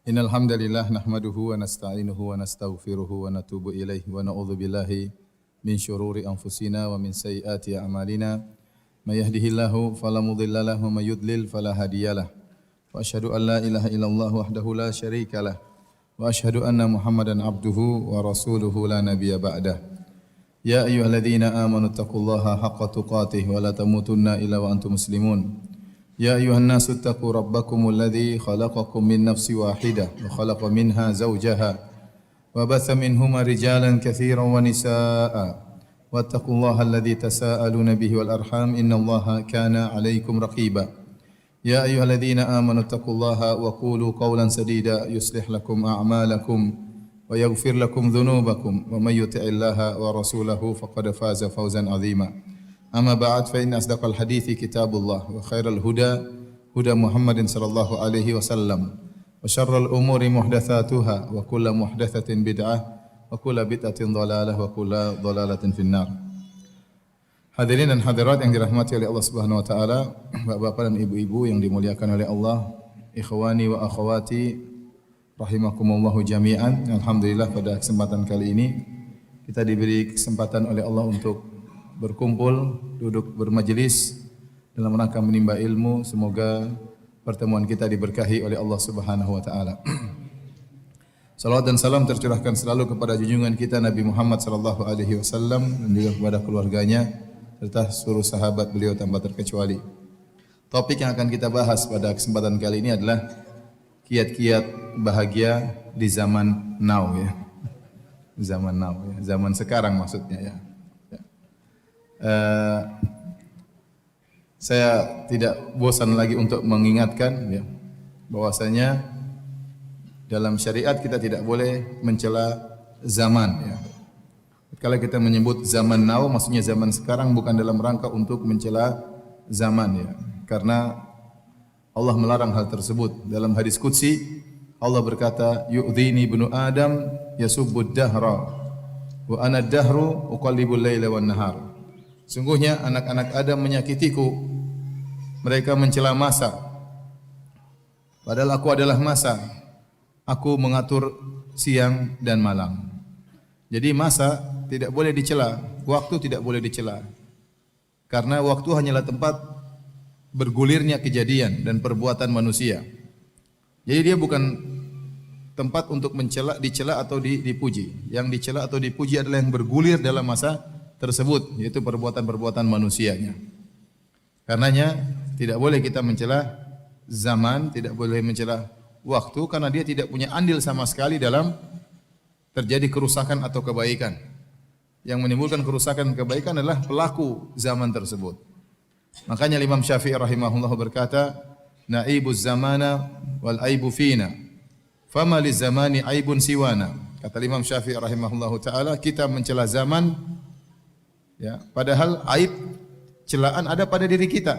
Innal hamdalillah nahmaduhu wa nasta'inuhu wa nastaghfiruhu wa natubu ilaihi wa na'udzu billahi min syururi anfusina wa min sayyiati a'malina. May yahdihillahu fala mudilla lahu wa may yudlil fala hadiyalah. Wa asyhadu an la ilaha illallah wahdahu la syarikalah wa asyhadu anna Muhammadan abduhu wa rasuluhu la nabiyya ba'dah. Ya ayyuhalladzina amanu taqullaha haqqa tuqatih wa la tamutunna illa wa antum muslimun. يا أيها الناس اتقوا ربكم الذي خلقكم من نفس واحدة وخلق منها زوجها وبث منهما رجالا كثيرا ونساء واتقوا الله الذي تساءلون به والأرحام إن الله كان عليكم رقيبا يا أيها الذين آمنوا اتقوا الله وقولوا قولا سديدا يصلح لكم أعمالكم ويغفر لكم ذنوبكم ومن يطع الله ورسوله فقد فاز فوزا عظيما أما بعد فإن أصدق الحديث كتاب الله وخير الهدى هدى محمد صلى الله عليه وسلم وشر الأمور محدثاتها وكل محدثة بدعة وكل بدعة ضلالة وكل ضلالة في النار. Hadirin dan hadirat yang dirahmati oleh Allah Subhanahu wa taala, Bapak-bapak dan ibu-ibu yang dimuliakan oleh Allah, ikhwani wa akhwati rahimakumullahu jami'an. Alhamdulillah pada kesempatan kali ini kita diberi kesempatan oleh Allah untuk berkumpul, duduk bermajelis dalam rangka menimba ilmu. Semoga pertemuan kita diberkahi oleh Allah Subhanahu wa taala. Salawat dan salam tercurahkan selalu kepada junjungan kita Nabi Muhammad sallallahu alaihi wasallam dan juga kepada keluarganya serta seluruh sahabat beliau tanpa terkecuali. Topik yang akan kita bahas pada kesempatan kali ini adalah kiat-kiat bahagia di zaman now ya. Zaman now ya, zaman sekarang maksudnya ya. Saya tidak bosan lagi untuk mengingatkan ya, bahwasanya dalam syariat kita tidak boleh mencela zaman ya. Kalau kita menyebut zaman now maksudnya zaman sekarang bukan dalam rangka untuk mencela zaman ya. Karena Allah melarang hal tersebut. Dalam hadis qudsi Allah berkata, "Yu'dhini ibnu Adam yasubbud dahra wa ana ad-dahru uqallibul laila wan nahar." Sungguhnya anak-anak Adam menyakitiku, mereka mencela masa. Padahal aku adalah masa, aku mengatur siang dan malam. Jadi masa tidak boleh dicela, waktu tidak boleh dicela. Karena waktu hanyalah tempat bergulirnya kejadian dan perbuatan manusia. Jadi dia bukan tempat untuk dicela atau dipuji. Yang dicela atau dipuji adalah yang bergulir dalam masa tersebut, yaitu perbuatan-perbuatan manusianya. Karenanya tidak boleh kita mencela zaman, tidak boleh mencela waktu, karena dia tidak punya andil sama sekali dalam terjadi kerusakan atau kebaikan. Yang menimbulkan kerusakan dan kebaikan adalah pelaku zaman tersebut. Makanya Imam Syafi'i rahimahullah berkata, "Naibuz zamana wal aibu fina, fama liz zamani aibun siwana." Kata Imam Syafi'i rahimahullah taala, kita mencela zaman ya, padahal aib celaan ada pada diri kita.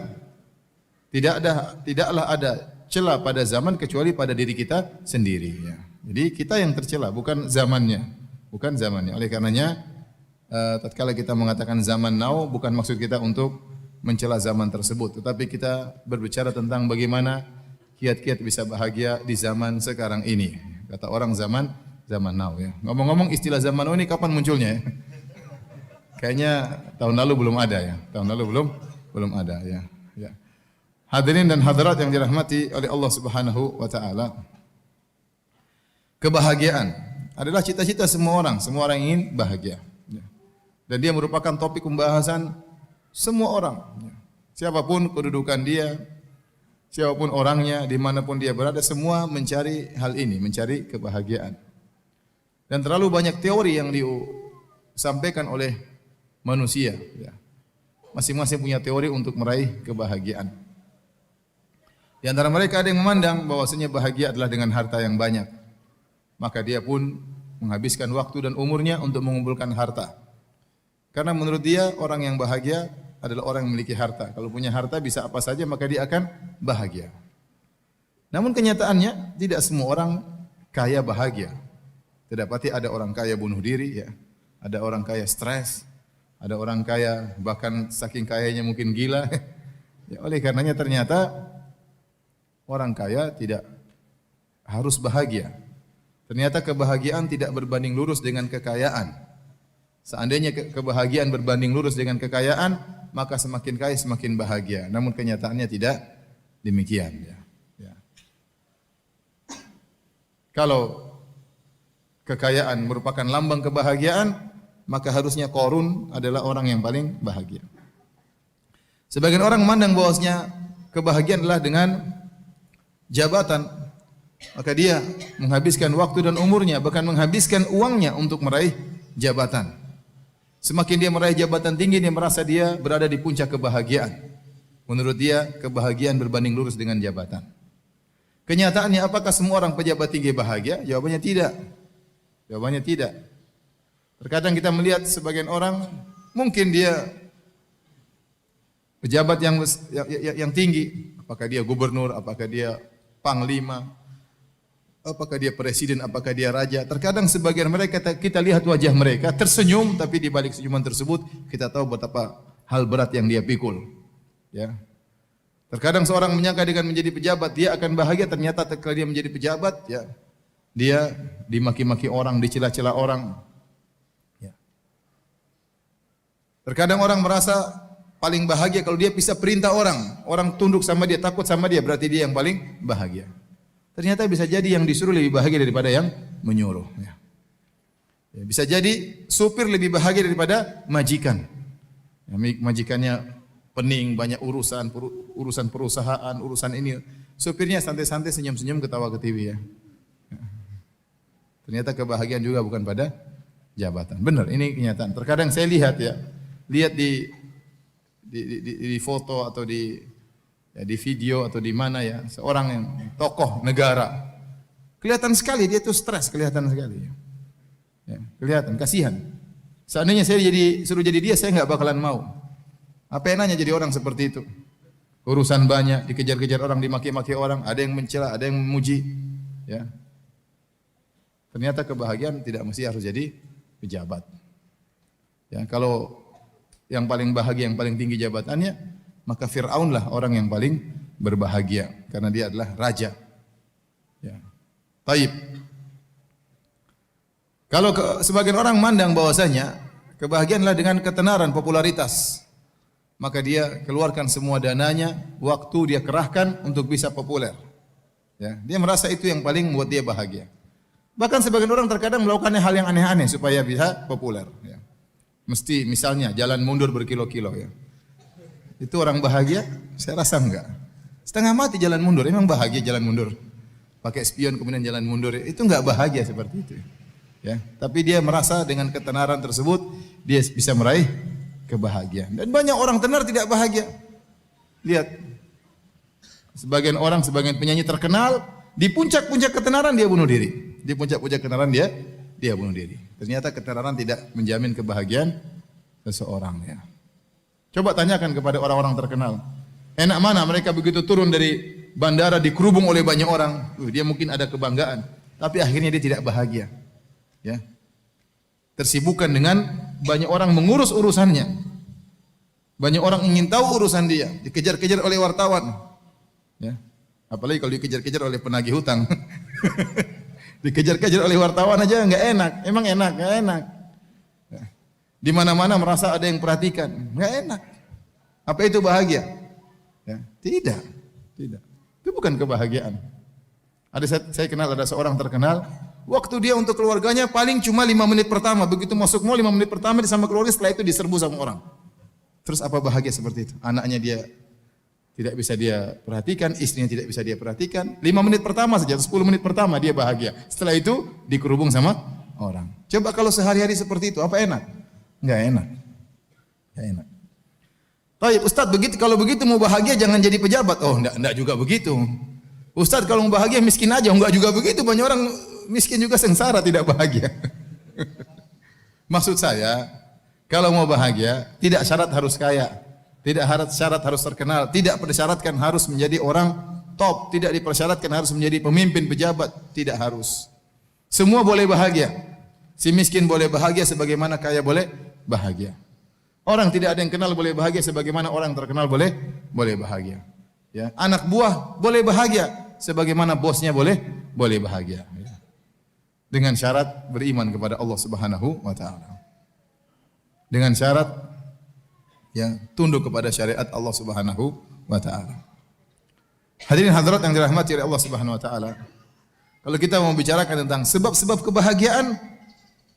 Tidaklah ada celah pada zaman kecuali pada diri kita sendiri ya. Jadi kita yang tercela, bukan zamannya. Bukan zamannya. Oleh karenanya tatkala kita mengatakan zaman now bukan maksud kita untuk mencela zaman tersebut, tetapi kita berbicara tentang bagaimana kiat-kiat bisa bahagia di zaman sekarang ini. Kata orang zaman now ya. Ngomong-ngomong istilah zaman now ini kapan munculnya ya? Kayaknya tahun lalu belum ada ya. Tahun lalu belum ada ya. Ya. Hadirin dan hadirat yang dirahmati oleh Allah Subhanahu wa taala. Kebahagiaan adalah cita-cita semua orang. Semua orang ingin bahagia. Ya. Dan dia merupakan topik pembahasan semua orang. Ya. Siapapun kedudukan dia, siapapun orangnya, dimanapun dia berada, semua mencari hal ini, mencari kebahagiaan. Dan terlalu banyak teori yang disampaikan oleh manusia ya. Masing-masing punya teori untuk meraih kebahagiaan. Di antara mereka ada yang memandang bahwasanya bahagia adalah dengan harta yang banyak. Maka dia pun menghabiskan waktu dan umurnya untuk mengumpulkan harta. Karena menurut dia orang yang bahagia adalah orang yang memiliki harta. Kalau punya harta bisa apa saja maka dia akan bahagia. Namun kenyataannya tidak semua orang kaya bahagia. Terdapati ada orang kaya bunuh diri ya. Ada orang kaya stres, ada orang kaya bahkan saking kayanya mungkin gila. Ya, oleh karenanya ternyata orang kaya tidak harus bahagia. Ternyata kebahagiaan tidak berbanding lurus dengan kekayaan. Seandainya kebahagiaan berbanding lurus dengan kekayaan, maka semakin kaya semakin bahagia. Namun kenyataannya tidak demikian. Ya. Kalau kekayaan merupakan lambang kebahagiaan, maka harusnya Qarun adalah orang yang paling bahagia. Sebagian orang memandang bahwasanya kebahagiaan adalah dengan jabatan, maka dia menghabiskan waktu dan umurnya, bahkan menghabiskan uangnya untuk meraih jabatan. Semakin dia meraih jabatan tinggi, dia merasa dia berada di puncak kebahagiaan. Menurut dia, kebahagiaan berbanding lurus dengan jabatan. Kenyataannya, apakah semua orang pejabat tinggi bahagia? Jawabannya tidak. Jawabannya tidak. Terkadang kita melihat sebagian orang, mungkin dia pejabat yang tinggi, apakah dia gubernur, apakah dia panglima, apakah dia presiden, apakah dia raja. Terkadang sebagian mereka kita lihat wajah mereka tersenyum, tapi di balik senyuman tersebut kita tahu betapa hal berat yang dia pikul. Ya. Terkadang seorang menyangka dengan menjadi pejabat dia akan bahagia, ternyata ketika dia menjadi pejabat, ya, dia dimaki-maki orang, dicela-cela orang. Ya. Terkadang orang merasa paling bahagia kalau dia bisa perintah orang, orang tunduk sama dia, takut sama dia, berarti dia yang paling bahagia. Ternyata bisa jadi yang disuruh lebih bahagia daripada yang menyuruh. Ya. Bisa jadi supir lebih bahagia daripada majikan. Ya, majikannya pening, banyak urusan perusahaan, urusan ini. Supirnya santai-santai, senyum-senyum, ketawa ke TV ya. Ternyata kebahagiaan juga bukan pada jabatan. Benar, ini kenyataan. Terkadang saya lihat di foto atau di video atau di mana ya, seorang yang tokoh negara. Kelihatan sekali dia itu stres, kelihatan sekali. Ya, kelihatan, kasihan. Seandainya saya suruh jadi dia, saya nggak bakalan mau. Apa enaknya jadi orang seperti itu? Urusan banyak, dikejar-kejar orang, dimaki-maki orang, ada yang mencela, ada yang memuji. Ya. Ternyata kebahagiaan tidak mesti harus jadi pejabat. Ya, kalau yang paling bahagia, yang paling tinggi jabatannya, maka Fir'aun lah orang yang paling berbahagia karena dia adalah raja. Ya. Taib. Kalau sebagian orang mandang bahwasanya kebahagiaan adalah dengan ketenaran, popularitas, maka dia keluarkan semua dananya, waktu dia kerahkan untuk bisa populer. Ya, dia merasa itu yang paling membuat dia bahagia. Bahkan sebagian orang terkadang melakukan hal yang aneh-aneh supaya bisa populer. Ya. Mesti misalnya jalan mundur berkilo-kilo. Ya. Itu orang bahagia? Saya rasa enggak. Setengah mati jalan mundur, emang bahagia jalan mundur? Pakai spion kemudian jalan mundur, itu enggak bahagia seperti itu. Ya. Tapi dia merasa dengan ketenaran tersebut dia bisa meraih kebahagiaan. Dan banyak orang tenar tidak bahagia. Lihat, sebagian penyanyi terkenal di puncak-puncak ketenaran dia bunuh diri. Di puncak-puncak ketenaran dia bunuh diri. Ternyata ketenaran tidak menjamin kebahagiaan seseorang. Ya. Coba tanyakan kepada orang-orang terkenal. Enak mana mereka begitu turun dari bandara dikerubung oleh banyak orang. Dia mungkin ada kebanggaan, tapi akhirnya dia tidak bahagia. Ya. Tersibukkan dengan banyak orang mengurus urusannya. Banyak orang ingin tahu urusan dia, dikejar-kejar oleh wartawan. Ya. Apalagi kalau dikejar-kejar oleh penagih hutang. Dikejar-kejar oleh wartawan aja enggak enak. Emang enak? Enggak enak. Ya. Di mana-mana merasa ada yang perhatikan. Enggak enak. Apa itu bahagia? Ya. Tidak. Itu bukan kebahagiaan. Saya kenal ada seorang terkenal. Waktu dia untuk keluarganya paling cuma 5 menit pertama. Begitu masuk mall 5 menit pertama sama keluarga, setelah itu diserbu sama orang. Terus apa bahagia seperti itu? Anaknya dia tidak bisa dia perhatikan, istrinya tidak bisa dia perhatikan. 5 menit pertama saja, 10 menit pertama dia bahagia. Setelah itu dikerubung sama orang. Coba kalau sehari-hari seperti itu, apa enak? Enggak enak. Enggak enak. Baik, Ustaz, kalau begitu mau bahagia jangan jadi pejabat. Oh, enggak juga begitu. Ustaz, kalau mau bahagia miskin aja. Enggak juga begitu. Banyak orang miskin juga sengsara tidak bahagia. Maksud saya, kalau mau bahagia tidak syarat harus kaya, tidak syarat harus terkenal, tidak dipersyaratkan harus menjadi orang top, tidak dipersyaratkan harus menjadi pemimpin pejabat, tidak harus. Semua boleh bahagia. Si miskin boleh bahagia sebagaimana kaya boleh bahagia. Orang tidak ada yang kenal boleh bahagia sebagaimana orang terkenal boleh bahagia. Ya, anak buah boleh bahagia sebagaimana bosnya boleh boleh bahagia. Dengan syarat beriman kepada Allah Subhanahu wa taala. Dengan syarat ya tunduk kepada syariat Allah Subhanahu wa taala. Hadirin hadirat yang dirahmati oleh Allah Subhanahu wa taala. Kalau kita mau bicarakan tentang sebab-sebab kebahagiaan,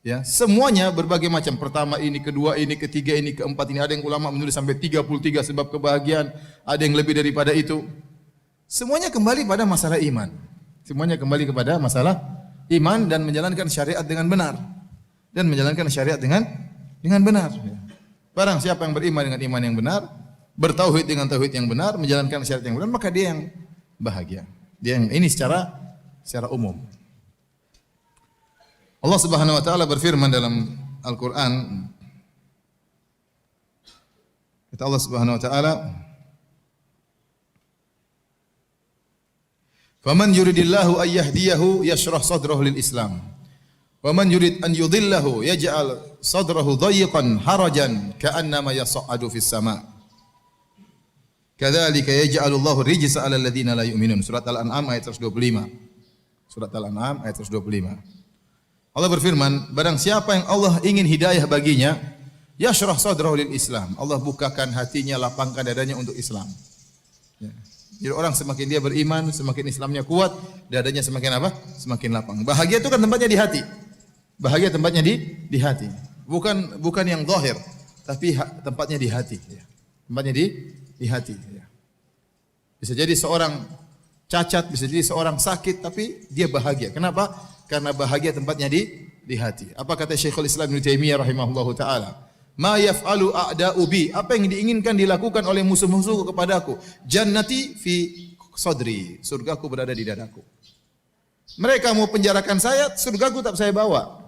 ya, semuanya berbagai macam. Pertama ini, kedua ini, ketiga ini, keempat ini. Ada yang ulama menulis sampai 33 sebab kebahagiaan, ada yang lebih daripada itu. Semuanya kembali pada masalah iman. Semuanya kembali kepada masalah iman dan menjalankan syariat dengan benar. Dan menjalankan syariat dengan benar. Barang siapa yang beriman dengan iman yang benar, bertauhid dengan tauhid yang benar, menjalankan syariat yang benar, maka dia yang bahagia. Dia yang ini secara umum. Allah Subhanahu wa taala berfirman dalam Al-Qur'an, kata Allah Subhanahu wa taala, "Faman yuridillahu ay yahdiyahu yashrah sadrahu lil Islam, wa man yurid an yudhillahu yaj'al sadrahu dhayiqan harajan ka'annama yas'adu fis sama'. Kadzalika yaj'alullahu rijsa 'alal ladzina la yu'minun." Surat Al-An'am ayat 125. Surat Al-An'am ayat 125. Allah berfirman, barang siapa yang Allah ingin hidayah baginya, yashrah sadrahu lil Islam. Allah bukakan hatinya, lapangkan dadanya untuk Islam. Ya. Jadi orang semakin dia beriman, semakin Islamnya kuat, dadanya semakin apa? Semakin lapang. Bahagia itu kan tempatnya di hati. Bahagia tempatnya di hati. Bukan yang zahir, tapi tempatnya di hati. Ya. Tempatnya di hati. Ya. Bisa jadi seorang cacat, bisa jadi seorang sakit, tapi dia bahagia. Kenapa? Karena bahagia tempatnya di hati. Apa kata Syekhul Islam Ibnu Taimiyah rahimahullahu taala? Ma yaf'alu a'da'u bi, apa yang diinginkan dilakukan oleh musuh-musuhku kepadaku, jannati fi sadri, surgaku berada di dadaku. Mereka mau penjarakan saya, surgaku tak saya bawa.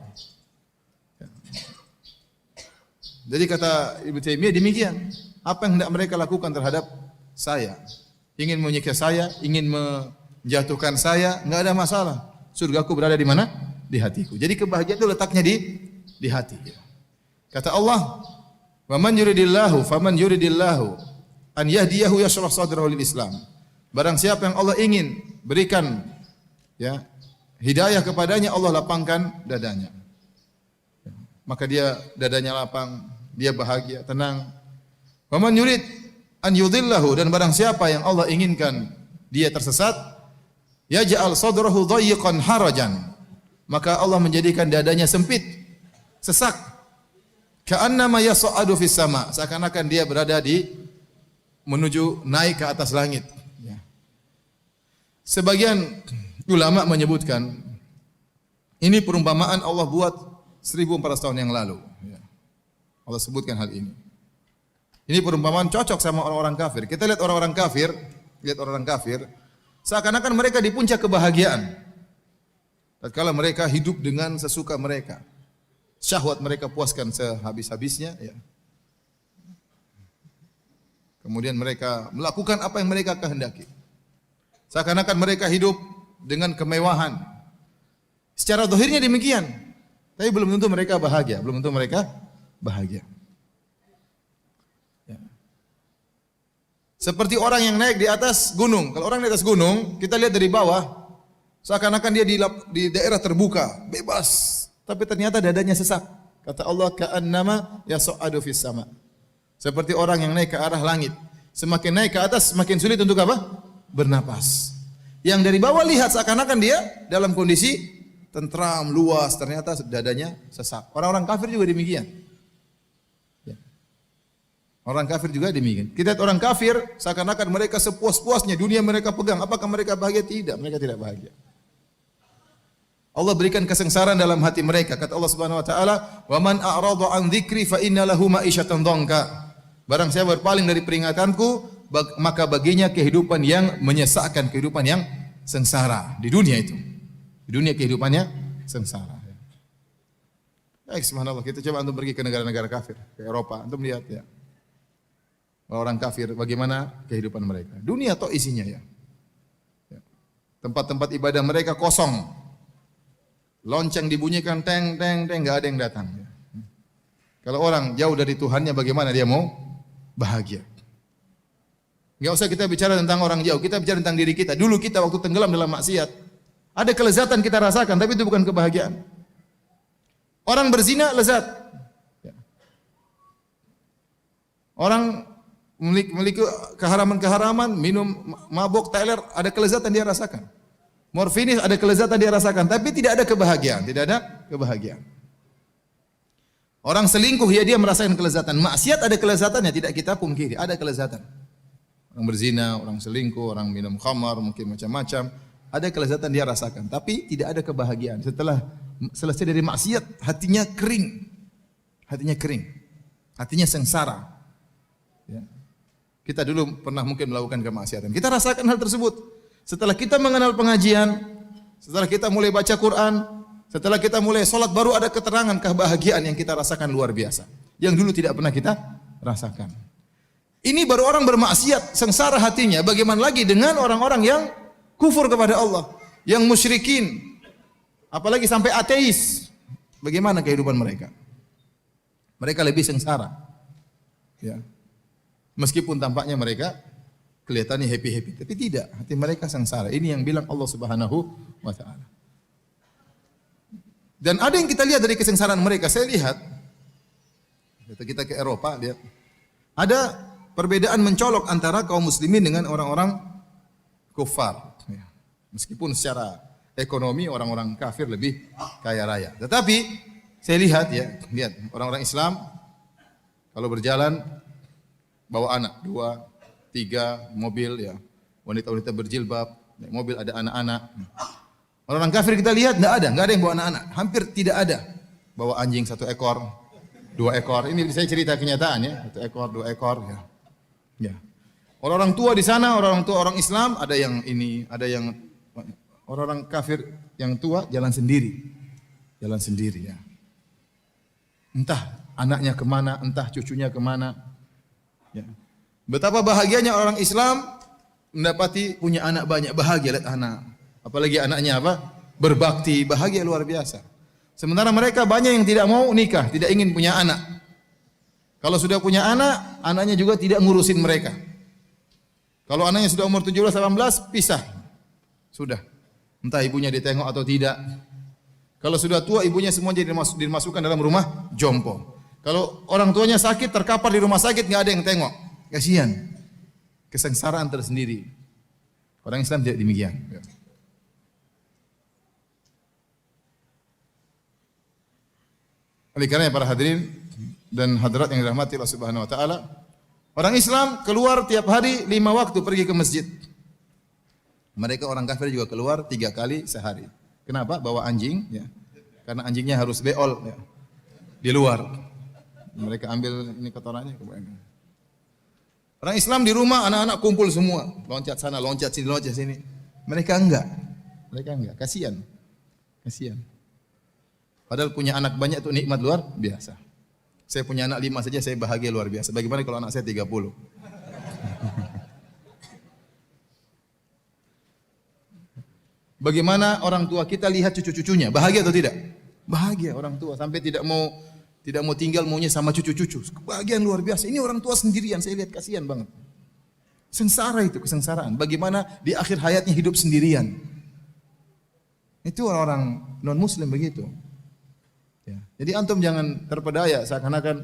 Jadi kata Ibnu Taimiyah demikian, apa yang hendak mereka lakukan terhadap saya, ingin menyiksa saya, ingin menjatuhkan saya, enggak ada masalah. Surgaku berada di mana? Di hatiku. Jadi kebahagiaan itu letaknya di hati. Kata Allah, "Wa man yuridillahu faman yuridillahu an yahdiyahu yashrah sadrahu lil Islam." Barang siapa yang Allah ingin berikan ya hidayah kepadanya, Allah lapangkan dadanya. Maka dia dadanya lapang, dia bahagia, tenang. Wa man yurid an yudhillahu, dan barang siapa yang Allah inginkan dia tersesat, yaj'al sadrahu dhayiqan harajan, maka Allah menjadikan dadanya sempit, sesak. Ka'annama yas'adu fis sama', seakan-akan dia berada menuju naik ke atas langit. Ya. Sebagian ulama menyebutkan ini perumpamaan Allah buat 1400 tahun yang lalu. Ya. Allah sebutkan hal ini. Ini perumpamaan cocok sama orang-orang kafir. Kita lihat orang-orang kafir, seakan-akan mereka di puncak kebahagiaan. Tatkala mereka hidup dengan sesuka mereka. Syahwat mereka puaskan sehabis-habisnya, ya. Kemudian mereka melakukan apa yang mereka kehendaki. Seakan-akan mereka hidup dengan kemewahan. Secara zahirnya demikian, tapi belum tentu mereka bahagia, Ya. Seperti orang yang naik di atas gunung. Kalau orang di atas gunung, kita lihat dari bawah, seakan-akan dia di daerah terbuka, bebas. Tapi ternyata dadanya sesak. Kata Allah, ka'annama yas'adu fis sama'. Seperti orang yang naik ke arah langit. Semakin naik ke atas, semakin sulit untuk apa? Bernapas. Yang dari bawah lihat seakan-akan dia dalam kondisi tentram, luas. Ternyata dadanya sesak. Orang-orang kafir juga demikian. Ya. Orang kafir juga demikian. Kita lihat orang kafir, seakan-akan mereka sepuas-puasnya. Dunia mereka pegang. Apakah mereka bahagia? Tidak. Mereka tidak bahagia. Allah berikan kesengsaraan dalam hati mereka. Kata Allah Subhanahu wa taala, "Wa man a'rada an dzikri fa inna lahu ma'isyatan dhanka." Barang siapa berpaling dari peringatanku, maka baginya kehidupan yang menyesakkan, kehidupan yang sengsara di dunia itu. Di dunia kehidupannya sengsara. Baik, subhanallah, kita coba antum pergi ke negara-negara kafir, ke Eropa, antum lihat ya. Orang kafir bagaimana kehidupan mereka. Dunia toh isinya ya. Tempat-tempat ibadah mereka kosong. Lonceng dibunyikan, teng, teng, teng, nggak ada yang datang. Kalau orang jauh dari Tuhannya, bagaimana dia mau bahagia? Nggak usah kita bicara tentang orang jauh, kita bicara tentang diri kita. Dulu kita waktu tenggelam dalam maksiat, Ada kelezatan kita rasakan, tapi itu bukan kebahagiaan. Orang berzina lezat. Orang memiliki keharaman-keharaman, minum mabuk, teler, ada kelezatan dia rasakan. Morfinis ada kelezatan dia rasakan, tapi tidak ada kebahagiaan, tidak ada kebahagiaan. Orang selingkuh ya dia merasakan kelezatan. Maksiat ada kelezatannya, tidak kita pungkiri, ada kelezatan. Orang berzina, orang selingkuh, orang minum khamar, mungkin macam-macam, ada kelezatan dia rasakan, tapi tidak ada kebahagiaan. Setelah selesai dari maksiat, hatinya kering. Hatinya kering. Hatinya sengsara. Ya. Kita dulu pernah mungkin melakukan kemaksiatan. Kita rasakan hal tersebut. Setelah kita mengenal pengajian, setelah kita mulai baca Quran, setelah kita mulai sholat, baru ada keterangan kebahagiaan yang kita rasakan luar biasa. Yang dulu tidak pernah kita rasakan. Ini baru orang bermaksiat, sengsara hatinya. Bagaimana lagi dengan orang-orang yang kufur kepada Allah, yang musyrikin, apalagi sampai ateis. Bagaimana kehidupan mereka? Mereka lebih sengsara. Ya. Meskipun tampaknya mereka kelihatannya happy-happy, tapi tidak, hati mereka sengsara. Ini yang bilang Allah Subhanahu wa taala. Dan ada yang kita lihat dari kesengsaraan mereka. Saya lihat, kita ke Eropa, lihat ada perbedaan mencolok antara kaum muslimin dengan orang-orang kufar. Ya. Meskipun secara ekonomi orang-orang kafir lebih kaya raya. Tetapi saya lihat ya, lihat orang-orang Islam kalau berjalan bawa anak 2, 3 mobil ya, wanita-wanita berjilbab, naik mobil ada anak-anak. Orang kafir kita lihat enggak ada yang bawa anak-anak, hampir tidak ada. Bawa anjing 1 ekor, 2 ekor. Ini saya cerita kenyataan ya, 1 ekor, 2 ekor ya. Ya. Orang tua di sana, orang tua orang Islam ada yang ini, ada yang orang kafir yang tua jalan sendiri. Jalan sendiri ya. Entah anaknya kemana, entah cucunya kemana. Ya. Betapa bahagianya orang Islam mendapati punya anak banyak, bahagia lihat anak. Apalagi anaknya apa? Berbakti, bahagia luar biasa. Sementara mereka banyak yang tidak mau nikah, tidak ingin punya anak. Kalau sudah punya anak, anaknya juga tidak ngurusin mereka. Kalau anaknya sudah umur 17, 18, pisah. Sudah. Entah ibunya ditengok atau tidak. Kalau sudah tua, ibunya semua jadi dimasukkan dalam rumah jompo. Kalau orang tuanya sakit, terkapar di rumah sakit, nggak ada yang tengok. Kasihan. Kesengsaraan tersendiri. Orang Islam tidak demikian. Oleh karena para hadirin dan hadirat yang dirahmati Allah Subhanahu wa taala, orang Islam keluar tiap hari 5 waktu pergi ke masjid. Mereka orang kafir juga keluar 3 kali sehari. Kenapa? Bawa anjing ya. Karena anjingnya harus beol ya. Di luar. Mereka ambil ini kotorannya. Orang Islam di rumah anak-anak kumpul semua, loncat sana, loncat sini, loncat sini. Mereka enggak. Kasihan. Kasihan. Padahal punya anak banyak itu nikmat luar biasa. Saya punya anak 5 saja saya bahagia luar biasa. Bagaimana kalau anak saya 30? Bagaimana orang tua kita lihat cucu-cucunya, bahagia atau tidak? Bahagia orang tua sampai tidak mau tinggal, maunya sama cucu-cucu. Kebahagiaan luar biasa. Ini orang tua sendirian, saya lihat kasihan banget. Sengsara itu, kesengsaraan. Bagaimana di akhir hayatnya hidup sendirian. Itu orang-orang non-muslim begitu. Ya. Jadi antum jangan terpedaya seakan-akan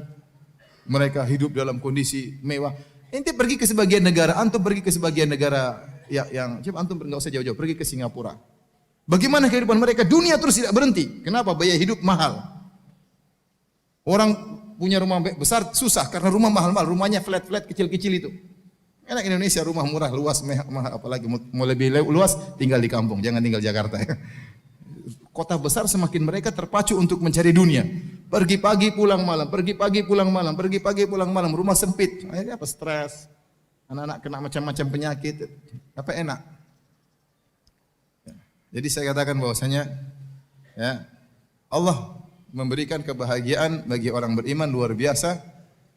mereka hidup dalam kondisi mewah. Ente pergi ke sebagian negara, antum pergi ke sebagian negara yang coba antum enggak usah jauh-jauh, pergi ke Singapura. Bagaimana kehidupan mereka? Dunia terus tidak berhenti. Kenapa? Biaya hidup mahal. Orang punya rumah besar susah karena rumah mahal-mahal, rumahnya flat-flat kecil-kecil itu. Enak Indonesia rumah murah, luas, mahal, apalagi mau lebih luas tinggal di kampung, jangan tinggal Jakarta ya. Kota besar semakin mereka terpacu untuk mencari dunia. Pergi pagi pulang malam, pergi pagi pulang malam, pergi pagi pulang malam, rumah sempit. Akhirnya apa? Stres. Anak-anak kena macam-macam penyakit. Apa enak? Jadi saya katakan bahwasanya ya, Allah memberikan kebahagiaan bagi orang beriman luar biasa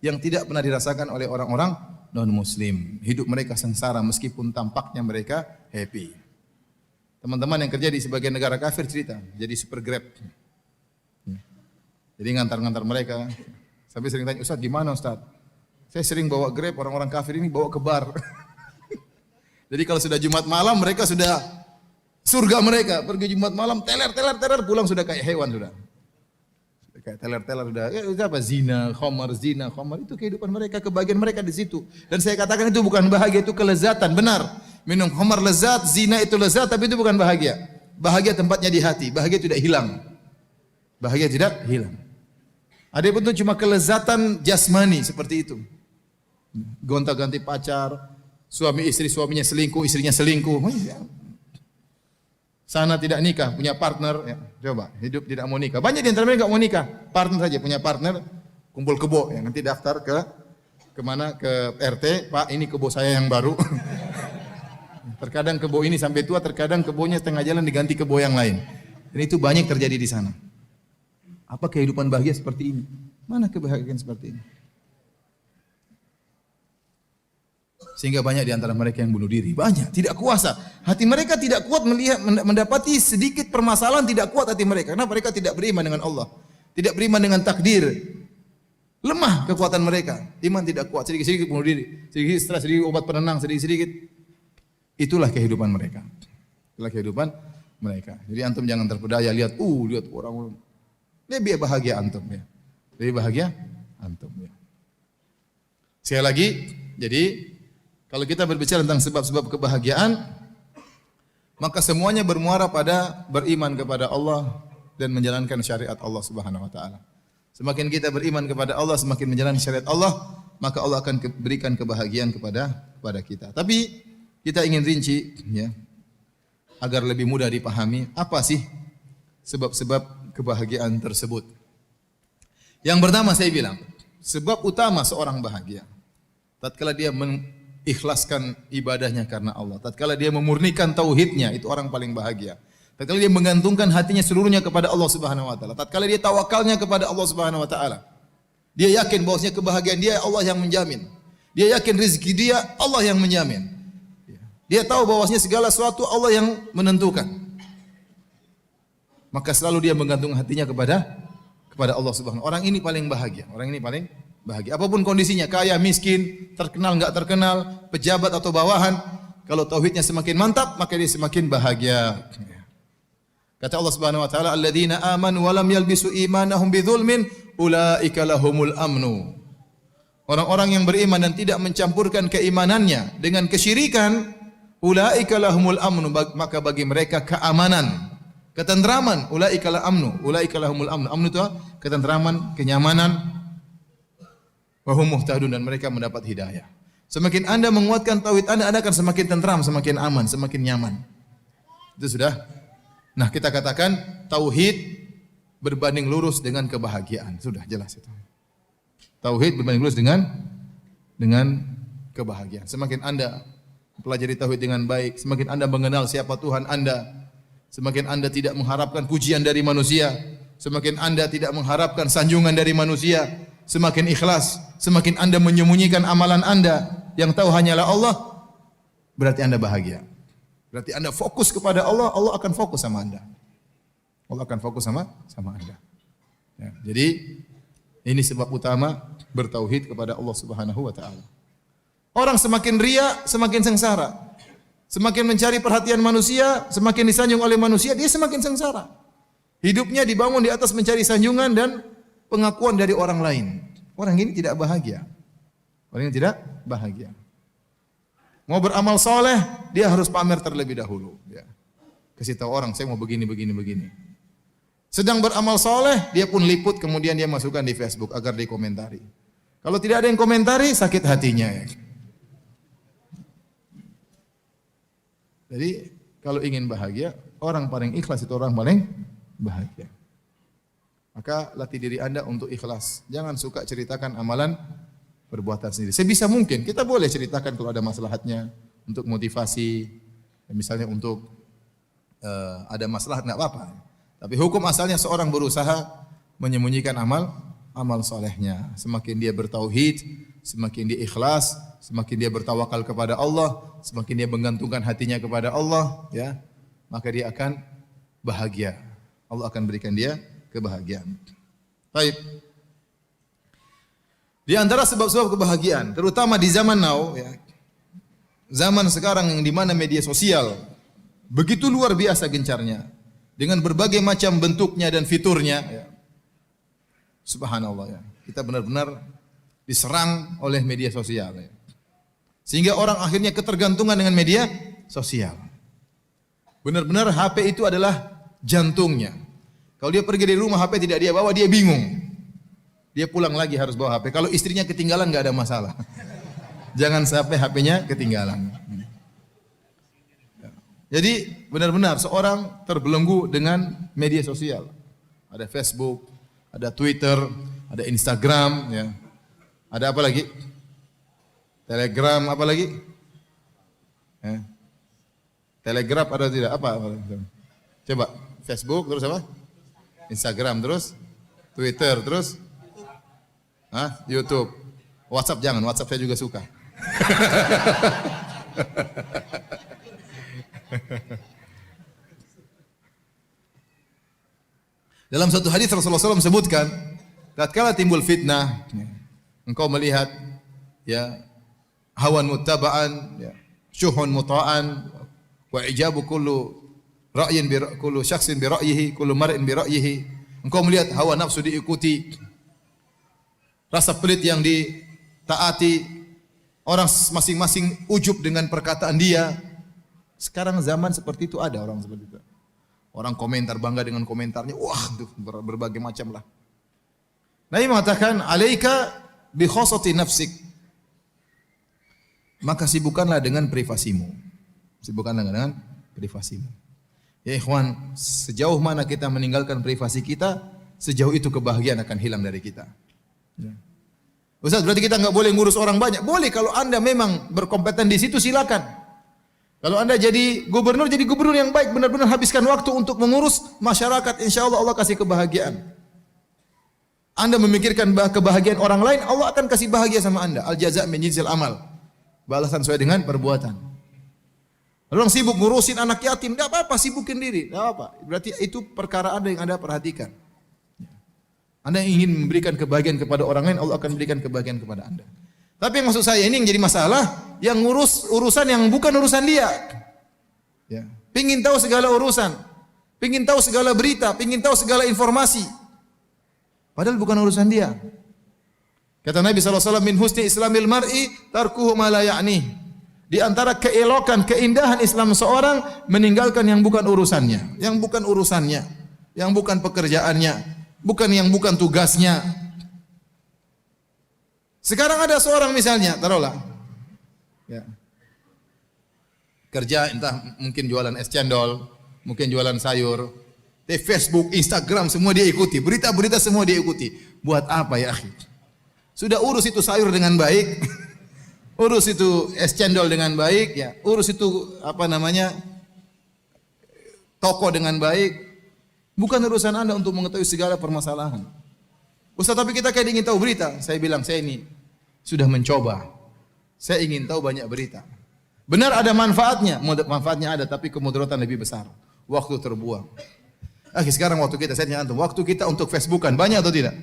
yang tidak pernah dirasakan oleh orang-orang non-muslim. Hidup mereka sengsara meskipun tampaknya mereka happy. Teman-teman yang kerja di sebagian negara kafir cerita, jadi super grab. Jadi ngantar-ngantar mereka. Sampai sering tanya, Ustaz gimana Ustaz? Saya sering bawa grab, orang-orang kafir ini bawa ke bar. Jadi kalau sudah Jumat malam mereka sudah Surga mereka, pergi Jumat malam, teler, pulang sudah kayak hewan sudah. Kayak teler sudah. Itu apa? Zina, khamar, itu kehidupan mereka, kebahagiaan mereka di situ. Dan saya katakan itu bukan bahagia, itu kelezatan, benar. Minum khamar lezat, zina itu lezat, tapi itu bukan bahagia. Bahagia tempatnya di hati, bahagia tidak hilang. Bahagia tidak hilang. Ada pun itu cuma kelezatan jasmani seperti itu. Gonta-ganti pacar, suami istri, suaminya selingkuh, istrinya selingkuh. Sana tidak nikah, punya partner, ya, coba hidup tidak mau nikah. Banyak di antara mereka enggak mau nikah, partner saja, punya partner, kumpul kebo, ya, nanti daftar ke mana, ke RT, Pak ini kebo saya yang baru. Terkadang kebo ini sampai tua, terkadang kebonya setengah jalan diganti kebo yang lain. Dan itu banyak terjadi di sana. Apa kehidupan bahagia seperti ini? Mana kebahagiaan seperti ini? Sehingga banyak di antara mereka yang bunuh diri. Banyak, tidak kuasa. Hati mereka tidak kuat melihat, mendapati sedikit permasalahan, tidak kuat hati mereka. Karena mereka tidak beriman dengan Allah. Tidak beriman dengan takdir. Lemah kekuatan mereka. Iman tidak kuat. Sedikit-sedikit bunuh diri. Sedikit stres, sedikit obat penenang, sedikit-sedikit. Itulah kehidupan mereka. Itulah kehidupan mereka. Jadi antum jangan terpedaya. Lihat orang. Lebih bahagia antum ya. Lebih bahagia antum ya. Sekali lagi, jadi kalau kita berbicara tentang sebab-sebab kebahagiaan, maka semuanya bermuara pada beriman kepada Allah dan menjalankan syariat Allah Subhanahu wa taala. Semakin kita beriman kepada Allah, semakin menjalankan syariat Allah, maka Allah akan berikan kebahagiaan kepada kita. Tapi kita ingin rinci ya, agar lebih mudah dipahami, apa sih sebab-sebab kebahagiaan tersebut. Yang pertama saya bilang, sebab utama seorang bahagia tatkala dia mengikhlaskan ibadahnya karena Allah, tatkala dia memurnikan tauhidnya, itu orang paling bahagia. Tatkala dia menggantungkan hatinya seluruhnya kepada Allah Subhanahu wa taala, tatkala dia tawakalnya kepada Allah Subhanahu wa taala. Dia yakin bahwasanya kebahagiaan dia Allah yang menjamin. Dia yakin rezeki dia Allah yang menjamin. Dia tahu bahwasanya segala sesuatu Allah yang menentukan. Maka selalu dia menggantung hatinya kepada Allah Subhanahu. Orang ini paling bahagia. Orang ini paling bahagia. Apapun kondisinya, kaya, miskin, terkenal enggak terkenal, pejabat atau bawahan, kalau tauhidnya semakin mantap, maka dia semakin bahagia. Kata Allah Subhanahu wa taala, "Alladzina amanu wa lam yalbisu imanahum bidzulmin, ulaika lahumul amnu." Orang-orang yang beriman dan tidak mencampurkan keimanannya dengan kesyirikan, ulaika lahumul amnu, maka bagi mereka keamanan. Ketentraman, ulaika la amnu, ulaika lahumul amnu. Amnu itu ketentraman, kenyamanan. Wa hum muhtadun, dan mereka mendapat hidayah. Semakin Anda menguatkan tauhid Anda akan semakin tentram, semakin aman, semakin nyaman. Itu sudah. Nah, kita katakan tauhid berbanding lurus dengan kebahagiaan. Sudah jelas itu. Tauhid berbanding lurus dengan kebahagiaan. Semakin Anda pelajari tauhid dengan baik, semakin Anda mengenal siapa Tuhan Anda, semakin Anda tidak mengharapkan pujian dari manusia, semakin Anda tidak mengharapkan sanjungan dari manusia, semakin ikhlas, semakin Anda menyembunyikan amalan Anda yang tahu hanyalah Allah, berarti Anda bahagia. Berarti Anda fokus kepada Allah, Allah akan fokus sama Anda. Allah akan fokus sama Anda. Ya, jadi ini sebab utama bertauhid kepada Allah Subhanahu wa taala. Orang semakin ria, semakin sengsara. Semakin mencari perhatian manusia, semakin disanjung oleh manusia, dia semakin sengsara. Hidupnya dibangun di atas mencari sanjungan dan pengakuan dari orang lain. Orang ini tidak bahagia. Orang ini tidak bahagia. Mau beramal soleh, dia harus pamer terlebih dahulu. Ya. Kasih tahu orang, saya mau begini. Sedang beramal soleh, dia pun liput, kemudian dia masukkan di Facebook agar dikomentari. Kalau tidak ada yang komentari, sakit hatinya. Ya. Jadi kalau ingin bahagia, orang paling ikhlas itu orang paling bahagia. Maka latih diri Anda untuk ikhlas. Jangan suka ceritakan amalan perbuatan sendiri. Sebisa mungkin kita boleh ceritakan kalau ada maslahatnya untuk motivasi, misalnya untuk ada maslahat enggak apa-apa. Tapi hukum asalnya seorang berusaha menyembunyikan amal solehnya. Semakin dia bertauhid, semakin dia ikhlas, semakin dia bertawakal kepada Allah, semakin dia menggantungkan hatinya kepada Allah, ya, maka dia akan bahagia. Allah akan berikan dia kebahagiaan. Baik. Di antara sebab-sebab kebahagiaan, terutama di zaman now, ya, zaman sekarang yang di mana media sosial begitu luar biasa gencarnya dengan berbagai macam bentuknya dan fiturnya. Ya. Subhanallah ya. Kita benar-benar diserang oleh media sosial. Ya. Sehingga orang akhirnya ketergantungan dengan media sosial. Benar-benar HP itu adalah jantungnya. Kalau dia pergi dari rumah HP tidak dia bawa, dia bingung. Dia pulang lagi harus bawa HP. Kalau istrinya ketinggalan enggak ada masalah. Jangan sampai HP-nya ketinggalan. Jadi benar-benar seorang terbelenggu dengan media sosial. Ada Facebook, ada Twitter, ada Instagram, ya. Ada apa lagi? Telegram, apa lagi? Ya. Telegram ada tidak? Apa? Coba Facebook terus apa? Instagram terus Twitter terus YouTube. WhatsApp jangan, WhatsApp saya juga suka. Dalam satu hadis Rasulullah SAW sebutkan, tatkala timbul fitnah, engkau melihat ya hawan muttaba'an, ya, syuhun muta'an, wa ijabu kullu ra'yin bi kullu syakhsin bi ra'yihi, kullu mar'in bi ra'yihi. Engkau melihat hawa nafsu diikuti, rasa pelit yang ditaati, orang masing-masing ujub dengan perkataan dia. Sekarang zaman seperti itu ada orang seperti itu. Orang komentar bangga dengan komentarnya, wah tuh berbagai macam lah. Nabi mengatakan, alaika bi khosati nafsik. Maka sibukkanlah dengan privasimu. Sibukkanlah dengan privasimu. Ya ikhwan, sejauh mana kita meninggalkan privasi kita, sejauh itu kebahagiaan akan hilang dari kita. Ya. Ustaz, berarti kita enggak boleh ngurus orang banyak? Boleh kalau Anda memang berkompeten di situ, silakan. Kalau Anda jadi gubernur yang baik, benar-benar habiskan waktu untuk mengurus masyarakat, insya Allah Allah kasih kebahagiaan. Anda memikirkan kebahagiaan orang lain, Allah akan kasih bahagia sama Anda. Al-jaza' min jinsil amal. Balasan sesuai dengan perbuatan. Orang sibuk ngurusin anak yatim, enggak apa-apa, sibukin diri, enggak apa. Berarti itu perkara Anda yang Anda perhatikan. Anda ingin memberikan kebahagiaan kepada orang lain, Allah akan berikan kebahagiaan kepada Anda. Tapi yang maksud saya ini yang jadi masalah, yang ngurus urusan yang bukan urusan dia. Ya. Pingin tahu segala urusan, pingin tahu segala berita, pingin tahu segala informasi. Padahal bukan urusan dia. Kata Nabi SAW, min husni islamil mar'i tarkuhu ma la ya'ni. Di antara keelokan, keindahan Islam seorang, meninggalkan yang bukan urusannya, yang bukan urusannya, yang bukan pekerjaannya, yang bukan tugasnya. Sekarang ada seorang misalnya, taruhlah, ya, kerja entah mungkin jualan es cendol, mungkin jualan sayur, di Facebook, Instagram semua dia ikuti, berita-berita semua dia ikuti. Buat apa ya akhi? Sudah urus itu sayur dengan baik, urus itu es cendol dengan baik, ya, urus itu toko dengan baik. Bukan urusan Anda untuk mengetahui segala permasalahan. Ustaz, tapi kita kayak ingin tahu berita. Saya bilang, saya ini sudah mencoba. Saya ingin tahu banyak berita. Benar ada manfaatnya. Manfaatnya ada, tapi kemudaratan lebih besar. Waktu terbuang. Sekarang waktu kita, saya tanya antum, waktu kita untuk Facebookan banyak atau tidak?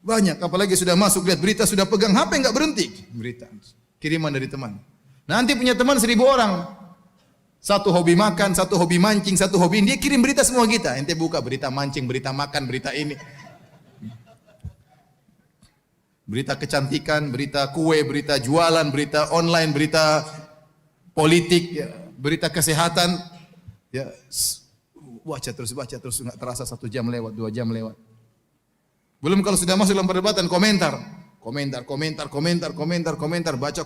Banyak. Apalagi sudah masuk lihat berita, sudah pegang HP enggak berhenti. Berita. Kiriman dari teman. Nanti punya teman 1000 orang. Satu hobi makan, satu hobi mancing, satu hobi ini. Dia kirim berita semua kita. Ente buka berita mancing, berita makan, berita ini. Berita kecantikan, berita kue, berita jualan, berita online, berita politik, ya, berita kesehatan. Ya, baca terus, nggak terasa 1 jam lewat, 2 jam lewat. Belum kalau sudah masuk dalam perdebatan, komentar, baca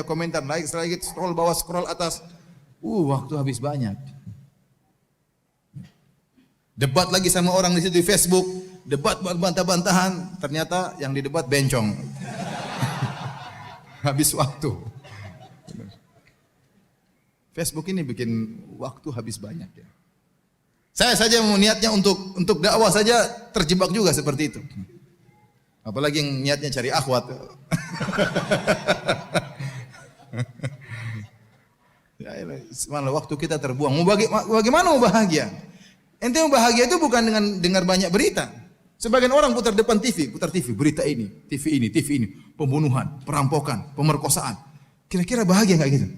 komentar, naik lagi, scroll bawah, scroll atas. Waktu habis banyak. Debat lagi sama orang di situ di Facebook, debat bantah-bantahan, ternyata yang didebat bencong. Habis waktu. Facebook ini bikin waktu habis banyak ya. Saya saja mau niatnya untuk dakwah saja terjebak juga seperti itu. Apalagi yang niatnya cari akhwat. Ya, mana waktu kita terbuang. Bagaimana mau bahagia? Ente mau bahagia itu bukan dengan dengar banyak berita. Sebagian orang putar depan TV, berita ini, TV ini, pembunuhan, perampokan, pemerkosaan. Kira-kira bahagia enggak gitu?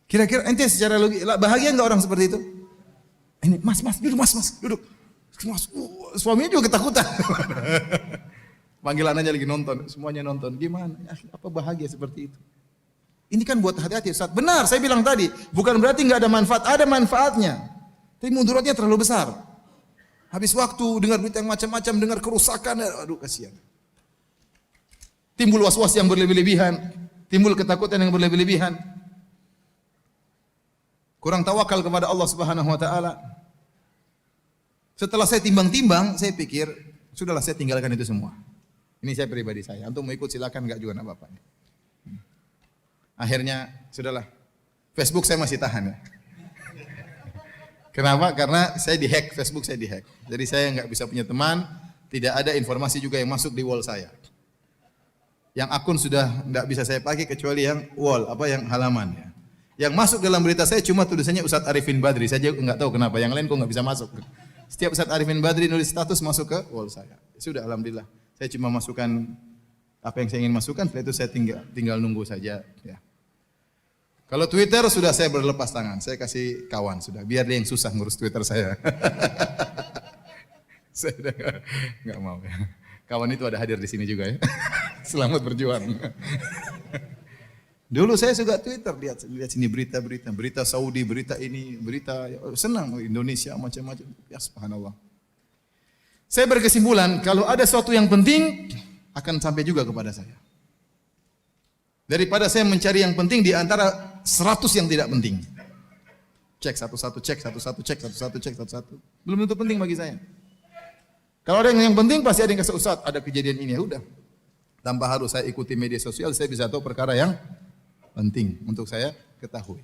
Kira-kira ente secara logis bahagia enggak orang seperti itu? Ini mas duduk mas duduk. Mas, suaminya juga ketakutan. Panggilan aja lagi nonton, semuanya nonton. Gimana? Apa bahagia seperti itu? Ini kan buat hati-hati Ustaz. Benar, saya bilang tadi, bukan berarti enggak ada manfaat, ada manfaatnya. Tapi mudaratnya terlalu besar. Habis waktu dengar berita yang macam-macam, dengar kerusakan, aduh kasihan. Timbul was-was yang berlebih-lebihan, timbul ketakutan yang berlebih-lebihan. Kurang tawakal kepada Allah Subhanahu wa taala. Setelah saya timbang-timbang, saya pikir, sudahlah saya tinggalkan itu semua. Ini saya pribadi saya. Antum mau ikut silakan, enggak juga enggak apa-apa. Akhirnya sudahlah. Facebook saya masih tahan ya. Kenapa? Karena saya dihack, Facebook saya dihack. Jadi saya enggak bisa punya teman, tidak ada informasi juga yang masuk di wall saya. Yang akun sudah enggak bisa saya pakai kecuali yang wall, yang halaman ya. Yang masuk dalam berita saya cuma tulisannya Ustaz Arifin Badri. Saya enggak tahu kenapa, yang lain kok enggak bisa masuk. Setiap Ustaz Arifin Badri nulis status masuk ke wall saya. Sudah alhamdulillah. Saya cuma masukkan apa yang saya ingin masukkan, setelah itu saya tinggal nunggu saja ya. Kalau Twitter sudah saya berlepas tangan, saya kasih kawan sudah, biar dia yang susah ngurus Twitter saya. Saya udah enggak mau ya. Kawan itu ada hadir di sini juga ya. Selamat berjuang. Dulu saya suka Twitter, lihat sini berita Saudi, berita ini, berita senang Indonesia macam-macam. Ya subhanallah. Saya berkesimpulan kalau ada sesuatu yang penting akan sampai juga kepada saya. Daripada saya mencari yang penting di antara 100 yang tidak penting. Cek satu-satu. Belum tentu penting bagi saya. Kalau ada yang penting pasti ada yang kasih Ustaz, ada kejadian ini ya udah. Tanpa harus saya ikuti media sosial, saya bisa tahu perkara yang penting untuk saya ketahui.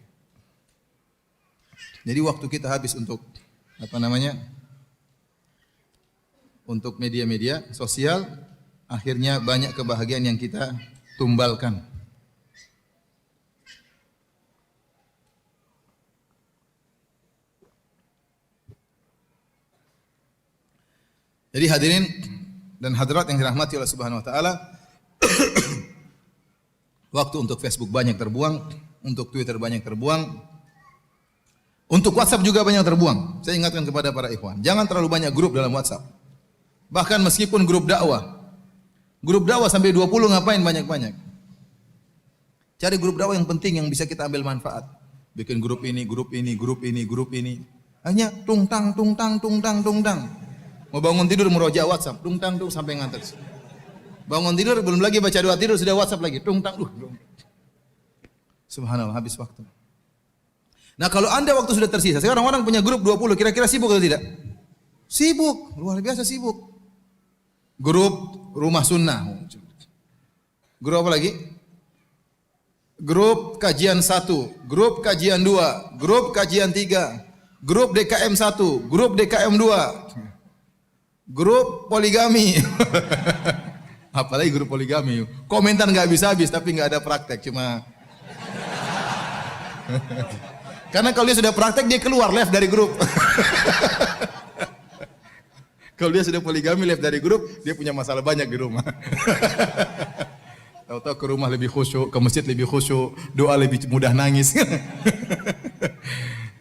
Jadi waktu kita habis untuk untuk media-media sosial, akhirnya banyak kebahagiaan yang kita tumbalkan. Jadi hadirin dan hadirat yang dirahmati oleh Subhanahu wa taala, waktu untuk Facebook banyak terbuang, untuk Twitter banyak terbuang, untuk WhatsApp juga banyak terbuang. Saya ingatkan kepada para ikhwan, jangan terlalu banyak grup dalam WhatsApp. Bahkan meskipun grup dakwah sampai 20 ngapain banyak-banyak. Cari grup dakwah yang penting yang bisa kita ambil manfaat. Bikin grup ini. Hanya tungtang. Mau bangun tidur meroja WhatsApp, tungtang sampai ngantuk. Bangun tidur belum lagi baca doa tidur sudah WhatsApp lagi, tungtang. Subhanallah, habis waktu. Nah, kalau Anda waktu sudah tersisa, sekarang orang punya grup 20, kira-kira sibuk atau tidak? Sibuk, luar biasa sibuk. Grup rumah sunnah. Grup apa lagi? Grup kajian 1, grup kajian 2, grup kajian 3, grup DKM 1, grup DKM 2. Grup poligami. Apalagi grup poligami. Komentar nggak bisa habis tapi nggak ada praktek, cuma karena kalau dia sudah praktek dia keluar left dari grup. Kalau dia sudah poligami left dari grup, dia punya masalah banyak di rumah. Tahu-tahu ke rumah lebih khusyuk, ke masjid lebih khusyuk, doa lebih mudah nangis.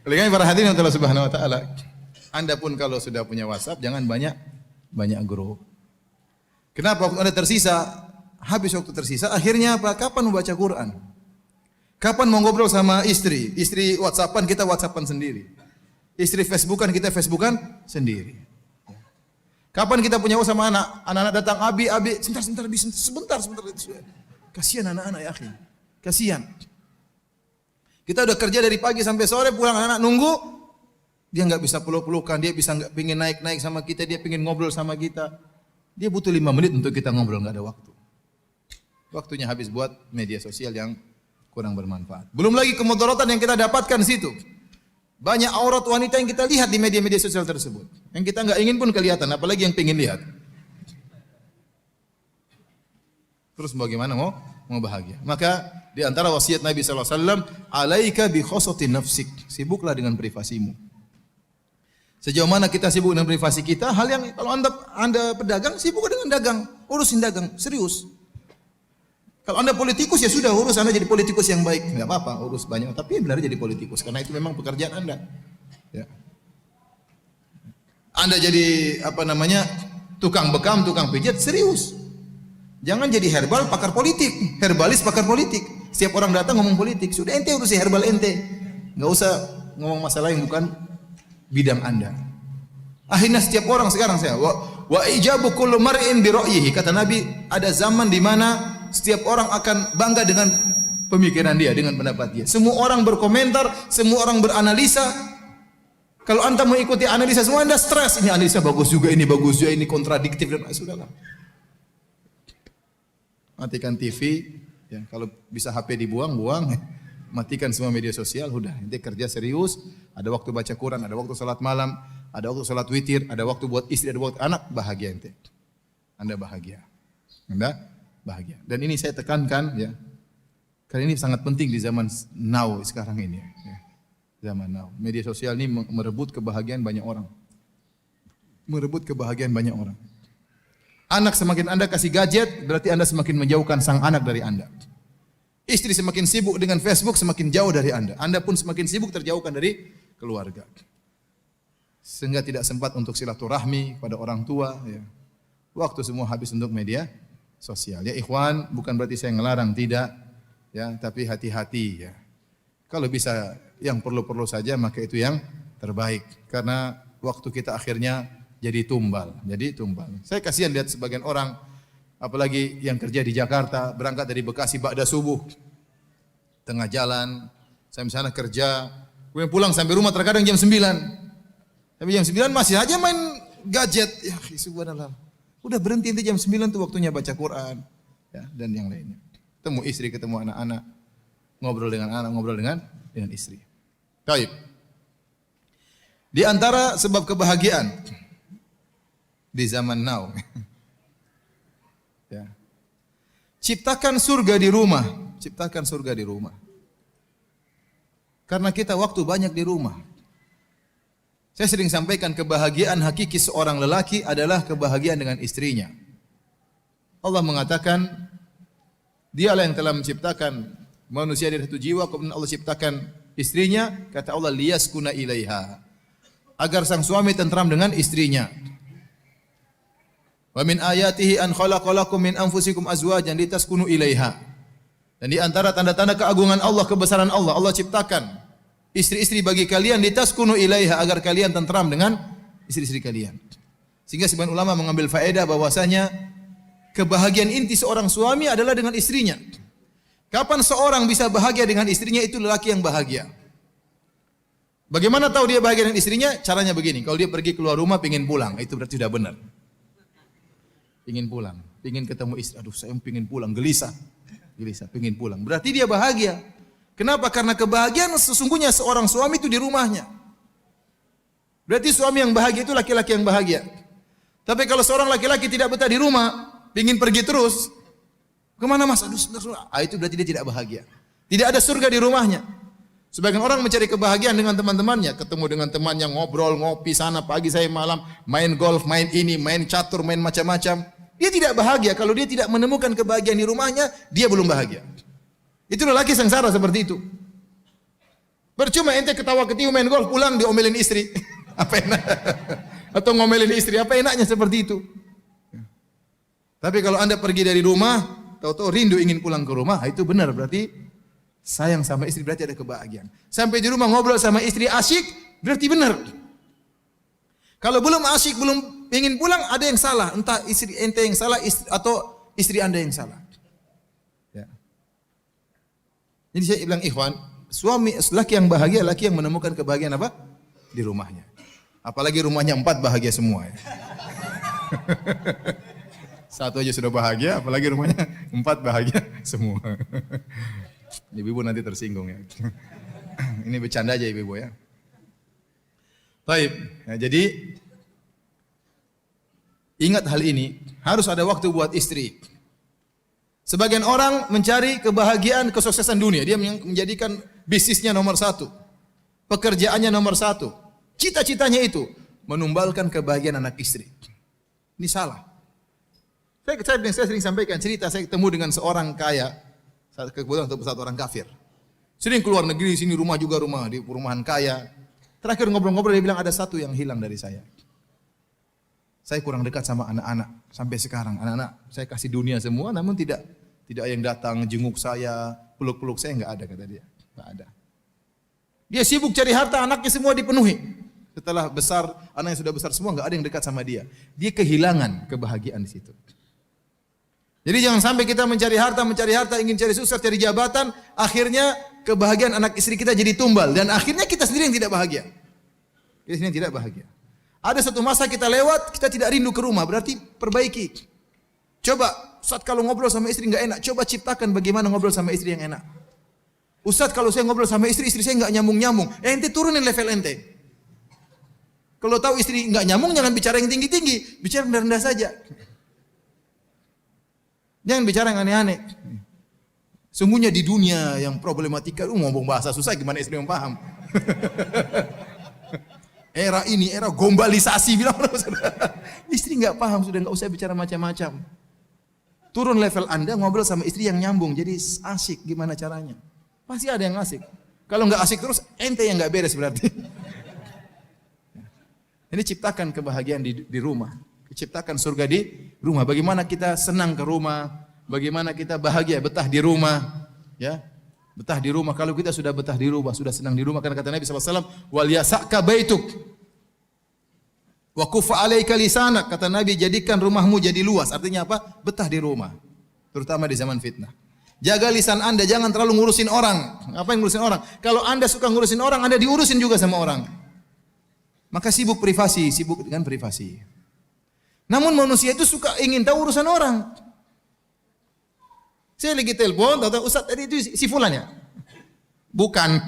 Oleh karena para hadirin Allah Subhanahu wa taala, Anda pun kalau sudah punya WhatsApp jangan banyak grup. Kenapa waktu Anda tersisa, habis waktu tersisa, akhirnya apa? Kapan membaca Quran? Kapan mau ngobrol sama istri? Istri WhatsAppan, kita WhatsAppan sendiri. Istri Facebookan, kita Facebookan sendiri. Kapan kita punya sama anak? Anak-anak datang, abi, sebentar. Kasihan anak-anak ya akhi. Kasihan. Kita udah kerja dari pagi sampai sore, pulang anak-anak nunggu, dia nggak bisa peluk-pelukan, dia bisa nggak pingin naik sama kita, dia pingin ngobrol sama kita. Dia butuh 5 menit untuk kita ngobrol, nggak ada waktu. Waktunya habis buat media sosial yang kurang bermanfaat. Belum lagi kemudaratan yang kita dapatkan di situ. Banyak aurat wanita yang kita lihat di media-media sosial tersebut. Yang kita nggak ingin pun kelihatan, apalagi yang pingin lihat. Terus bagaimana mau bahagia? Maka di antara wasiat Nabi sallallahu alaihi wasallam, "Alaika bi khosati nafsik." Sibuklah dengan privasimu. Sejauh mana kita sibuk dengan privasi kita, hal yang kalau Anda pedagang, sibuk dengan dagang, urusin dagang, serius. Kalau Anda politikus ya sudah, urus Anda jadi politikus yang baik. Enggak apa-apa, urus banyak, tapi benar jadi politikus karena itu memang pekerjaan Anda. Ya. Anda jadi tukang bekam, tukang pijat, serius. Jangan jadi herbal pakar politik, herbalis pakar politik. Setiap orang datang ngomong politik, sudah ente urusi herbal ente. Enggak usah ngomong masalah yang bukan bidang Anda. Akhirnya setiap orang sekarang wa ijabu kullu mar'in bi ra'yihi, kata Nabi, ada zaman di mana setiap orang akan bangga dengan pemikiran dia, dengan pendapat dia. Semua orang berkomentar, semua orang beranalisa. Kalau Anda mau ikuti analisa semua, Anda stres. Ini analisa bagus juga, ini bagus juga, ini kontradiktif dan sudahlah. Matikan TV, ya, kalau bisa HP dibuang, buang. Matikan semua media sosial, udah. Ente kerja serius, ada waktu baca Quran, ada waktu salat malam, ada waktu salat witir, ada waktu buat istri, ada waktu anak, bahagia ente. Anda bahagia. Anda bahagia. Dan ini saya tekankan ya. Karena ini sangat penting di zaman now sekarang ini ya. Zaman now. Media sosial ini merebut kebahagiaan banyak orang. Merebut kebahagiaan banyak orang. Anak semakin Anda kasih gadget, berarti Anda semakin menjauhkan sang anak dari Anda. Istri semakin sibuk dengan Facebook, semakin jauh dari Anda. Anda pun semakin sibuk terjauhkan dari keluarga. Sehingga tidak sempat untuk silaturahmi pada orang tua ya. Waktu semua habis untuk media sosial. Ya ikhwan, bukan berarti saya ngelarang, tidak. Ya, tapi hati-hati ya. Kalau bisa yang perlu-perlu saja, maka itu yang terbaik. Karena waktu kita akhirnya jadi tumbal. Saya kasihan lihat sebagian orang, apalagi yang kerja di Jakarta, berangkat dari Bekasi ba'da subuh. Tengah jalan, saya misalnya kerja, kemudian pulang sampai rumah terkadang jam 9. Tapi jam 9 masih aja main gadget. Ya, subhanallah. Udah berhenti nanti jam 9 tuh waktunya baca Quran ya, dan yang lainnya. Ketemu istri, ketemu anak-anak, ngobrol dengan anak, ngobrol dengan istri. Baik. Di antara sebab kebahagiaan di zaman now. Ya. Ciptakan surga di rumah, ciptakan surga di rumah. Karena kita waktu banyak di rumah. Saya sering sampaikan kebahagiaan hakiki seorang lelaki adalah kebahagiaan dengan istrinya. Allah mengatakan, dialah yang telah menciptakan manusia dari satu jiwa, kemudian Allah ciptakan istrinya, kata Allah liyaskuna ilaiha. Agar sang suami tentram dengan istrinya. Wa min ayatihi an khalaqalakum min anfusikum azwajan litaskunu ilaiha. Dan di antara tanda-tanda keagungan Allah, kebesaran Allah, Allah ciptakan istri-istri bagi kalian litaskunu ilaiha, agar kalian tentram dengan istri-istri kalian. Sehingga sebagian ulama mengambil faedah bahwasanya kebahagiaan inti seorang suami adalah dengan istrinya. Kapan seorang bisa bahagia dengan istrinya, itu lelaki yang bahagia. Bagaimana tahu dia bahagia dengan istrinya? Caranya begini, kalau dia pergi keluar rumah pingin pulang, itu berarti sudah benar. Pingin pulang, pingin ketemu istri, aduh saya pingin pulang, gelisah, pingin pulang. Berarti dia bahagia. Kenapa? Karena kebahagiaan sesungguhnya seorang suami itu di rumahnya. Berarti suami yang bahagia itu laki-laki yang bahagia. Tapi kalau seorang laki-laki tidak betah di rumah, pingin pergi terus, kemana mas? Aduh, itu berarti dia tidak bahagia. Tidak ada surga di rumahnya. Sebagian orang mencari kebahagiaan dengan teman-temannya, ketemu dengan temannya, ngobrol, ngopi sana pagi saya malam, main golf, main ini, main catur, main macam-macam. Dia tidak bahagia. Kalau dia tidak menemukan kebahagiaan di rumahnya, dia belum bahagia. Itu lelaki sengsara seperti itu. Percuma ente ketawa-ketiwi main golf, pulang diomelin istri. Apa enak? Atau ngomelin istri, apa enaknya seperti itu? Tapi kalau Anda pergi dari rumah, tahu-tahu rindu ingin pulang ke rumah, itu benar, berarti sayang sama istri, berarti ada kebahagiaan. Sampai di rumah ngobrol sama istri asyik, berarti benar. Kalau belum asyik, belum ingin pulang, ada yang salah. Entah istri ente yang salah atau istri Anda yang salah. Ya. Jadi saya bilang ikhwan, suami laki yang bahagia, laki yang menemukan kebahagiaan apa? Di rumahnya. Apalagi rumahnya 4 bahagia semua ya. Satu aja sudah bahagia, apalagi rumahnya 4 bahagia semua. Ibu-ibu nanti tersinggung ya. Ini bercanda aja ibu-ibu ya. Baik, ya, jadi ingat hal ini, harus ada waktu buat istri. Sebagian orang mencari kebahagiaan, kesuksesan dunia, dia menjadikan bisnisnya nomor 1, pekerjaannya nomor 1, cita-citanya itu menumbalkan kebahagiaan anak istri. Ini salah. Saya sering sampaikan cerita, saya ketemu dengan seorang kaya, kebetulan satu orang kafir. Sering keluar negeri, sini rumah juga rumah, di perumahan kaya. Terakhir ngobrol-ngobrol dia bilang ada satu yang hilang dari saya. Saya kurang dekat sama anak-anak sampai sekarang. Anak-anak saya kasih dunia semua, namun tidak yang datang jenguk saya, peluk-peluk saya, enggak ada kata dia. Enggak ada. Dia sibuk cari harta, anaknya semua dipenuhi. Setelah besar, anak yang sudah besar semua enggak ada yang dekat sama dia. Dia kehilangan kebahagiaan di situ. Jadi jangan sampai kita mencari harta, ingin cari sukses, cari jabatan, akhirnya kebahagiaan anak istri kita jadi tumbal dan akhirnya kita sendiri yang tidak bahagia. Kita sendiri yang tidak bahagia. Ada satu masa kita lewat, kita tidak rindu ke rumah, berarti perbaiki. Coba, Ustaz kalau ngobrol sama istri enggak enak, coba ciptakan bagaimana ngobrol sama istri yang enak. Ustaz kalau saya ngobrol sama istri saya enggak nyambung-nyambung. Ente turunin level ente. Kalau tahu istri enggak nyambung, jangan bicara yang tinggi-tinggi, bicara rendah-rendah saja. Jangan bicara yang aneh-aneh. Sungguhnya di dunia yang problematika, ngomong bahasa susah gimana istri yang paham. Era ini era globalisasi bilang istri nggak paham, sudah nggak usah bicara macam-macam. Turun level Anda, ngobrol sama istri yang nyambung, jadi asik gimana caranya. Pasti ada yang asik. Kalau nggak asik terus ente yang nggak beres berarti. Ini ciptakan kebahagiaan di rumah. Ciptakan surga di rumah. Bagaimana kita senang ke rumah, bagaimana kita bahagia betah di rumah, ya. Betah di rumah. Kalau kita sudah betah di rumah, sudah senang di rumah, karena kata Nabi SAW, wal yasaka baituk wa kufa alaika lisanak. Kata Nabi, jadikan rumahmu jadi luas. Artinya apa? Betah di rumah. Terutama di zaman fitnah. Jaga lisan Anda, jangan terlalu ngurusin orang. Ngapain ngurusin orang? Kalau Anda suka ngurusin orang, Anda diurusin juga sama orang. Maka sibuk dengan privasi. Namun manusia itu suka ingin tahu urusan orang. Saya lagi telepon, tahu Ustaz tadi itu si fulan ya? Bukan.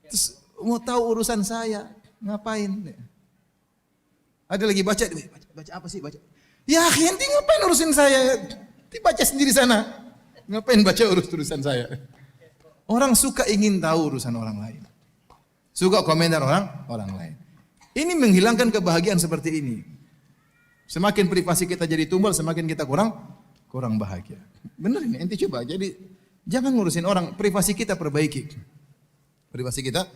Terus mau tahu urusan saya, ngapain? Ada lagi baca apa sih baca? Ya, ente ngapain urusin saya? Baca sendiri sana. Ngapain baca urusan saya? Orang suka ingin tahu urusan orang lain. Suka komentar orang lain. Ini menghilangkan kebahagiaan seperti ini. Semakin privasi kita jadi tumbal, semakin kita kurang bahagia. Benar ini, ente coba. Jadi jangan ngurusin orang, privasi kita perbaiki. Privasi kita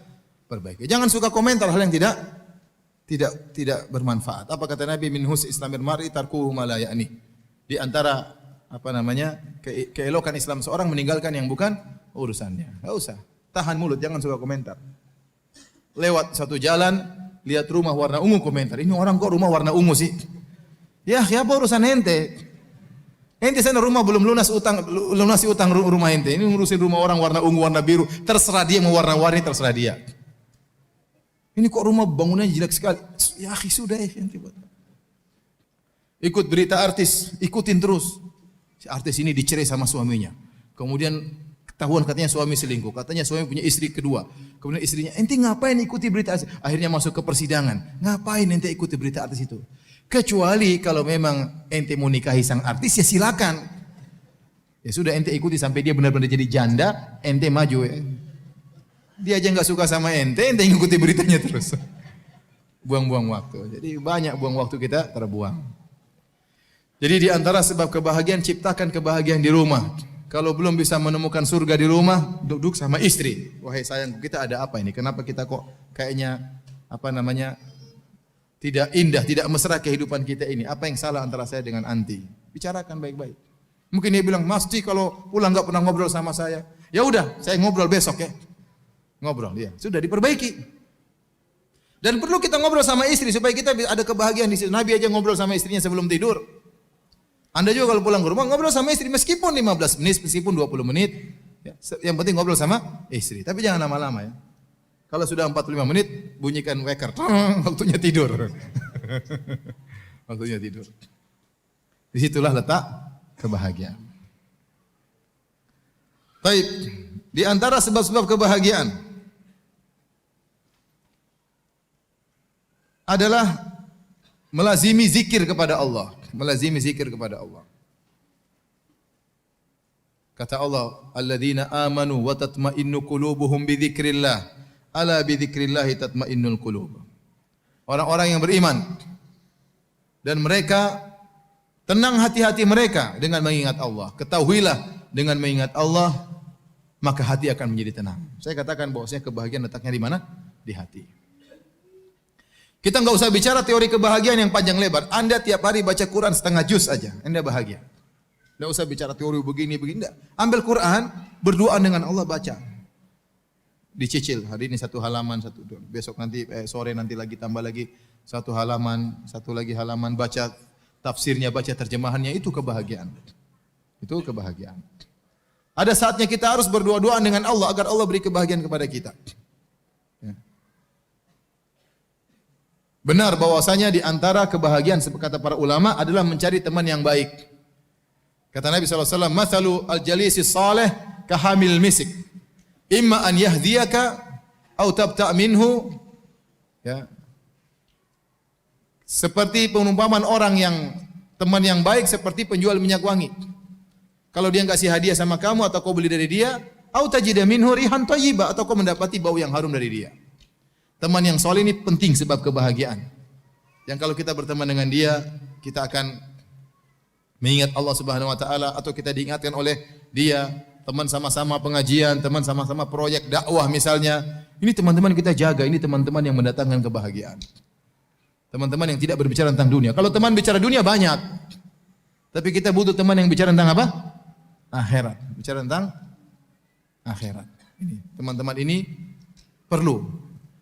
perbaiki. Jangan suka komentar hal yang tidak bermanfaat. Apa kata Nabi, min husni islamil mar'i tarkuhu ma la ya'ni. Di antara keelokan Islam seorang meninggalkan yang bukan urusannya. Enggak usah. Tahan mulut, jangan suka komentar. Lewat satu jalan, lihat rumah warna ungu, komentar. Ini orang kok rumah warna ungu sih? Ya, apa urusan ente? Ente sana rumah belum lunasi utang rumah ente. Ini ngurusin rumah orang warna ungu, warna biru. Terserah dia mau warna-warni, terserah dia. Ini kok rumah bangunannya jelek sekali. Ya, sudah ente buat. Ikut berita artis, ikutin terus. Si artis ini dicerai sama suaminya. Kemudian ketahuan katanya suami selingkuh. Katanya suami punya istri kedua. Kemudian istrinya, ente ngapain ikuti berita artis? Akhirnya masuk ke persidangan. Ngapain ente ikuti berita artis itu? Kecuali kalau memang ente mau nikahi sang artis, ya silakan. Ya sudah, ente ikuti sampai dia benar-benar jadi janda, ente maju. Ya. Dia aja nggak suka sama ente ngikuti beritanya terus. Buang-buang waktu. Jadi banyak buang waktu kita terbuang. Jadi di antara sebab kebahagiaan, ciptakan kebahagiaan di rumah. Kalau belum bisa menemukan surga di rumah, duduk sama istri. Wahai sayangku, kita ada apa ini? Kenapa kita kok kayaknya tidak indah, tidak mesra kehidupan kita ini. Apa yang salah antara saya dengan anti? Bicarakan baik-baik. Mungkin dia bilang, Mas Ti kalau pulang nggak pernah ngobrol sama saya. Ya udah, saya ngobrol besok ya. Ngobrol, ya. Sudah diperbaiki. Dan perlu kita ngobrol sama istri supaya kita ada kebahagiaan di situ. Nabi aja ngobrol sama istrinya sebelum tidur. Anda juga kalau pulang ke rumah ngobrol sama istri meskipun 15 menit, meskipun 20 menit. Ya. Yang penting ngobrol sama istri. Tapi jangan lama-lama ya. Kalau sudah 45 menit, bunyikan wecker. Waktunya tidur. Waktunya tidur. Disitulah letak kebahagiaan. Baik. Di antara sebab-sebab kebahagiaan adalah melazimi zikir kepada Allah. Melazimi zikir kepada Allah. Kata Allah, alladzina amanu wa tatma'innu qulubuhum bi dzikrillah. Ala bi dzikrillahi tatma'innul qulub. Orang-orang yang beriman dan mereka Tenang hati-hati mereka dengan mengingat Allah. Ketahuilah dengan mengingat Allah, maka hati akan menjadi tenang. Saya katakan bahwasanya kebahagiaan letaknya di mana? Di hati. Kita enggak usah bicara teori kebahagiaan yang panjang lebar. Anda tiap hari baca Quran setengah juz aja, Anda bahagia. Enggak usah bicara teori begini, enggak. Ambil Quran, berdoa dengan Allah, baca. Dicicil, hari ini satu halaman, besok nanti sore nanti lagi tambah lagi satu lagi halaman, baca tafsirnya, baca terjemahannya, itu kebahagiaan. Itu kebahagiaan. Ada saatnya kita harus berdoa-doa dengan Allah agar Allah beri kebahagiaan kepada kita. Ya. Benar bahwasanya di antara kebahagiaan kata para ulama adalah mencari teman yang baik. Kata Nabi SAW, "Mathalu al-jalisi salih kahamil misik. Imma an yahdiyaka atau tabta' minhu." Ya. Seperti perumpamaan orang yang teman yang baik seperti penjual minyak wangi. Kalau dia kasih hadiah sama kamu atau kau beli dari dia, atau tajida minhu rihan thayyibah, atau kau mendapati bau yang harum dari dia. Teman yang soleh ini penting sebab kebahagiaan. Yang kalau kita berteman dengan dia, kita akan mengingat Allah Subhanahu wa taala, atau kita diingatkan oleh dia. Teman sama-sama pengajian, teman sama-sama proyek dakwah misalnya. Ini teman-teman kita jaga, ini teman-teman yang mendatangkan kebahagiaan. Teman-teman yang tidak berbicara tentang dunia. Kalau teman bicara dunia banyak. Tapi kita butuh teman yang bicara tentang apa? Akhirat. Bicara tentang akhirat. Ini, teman-teman ini perlu.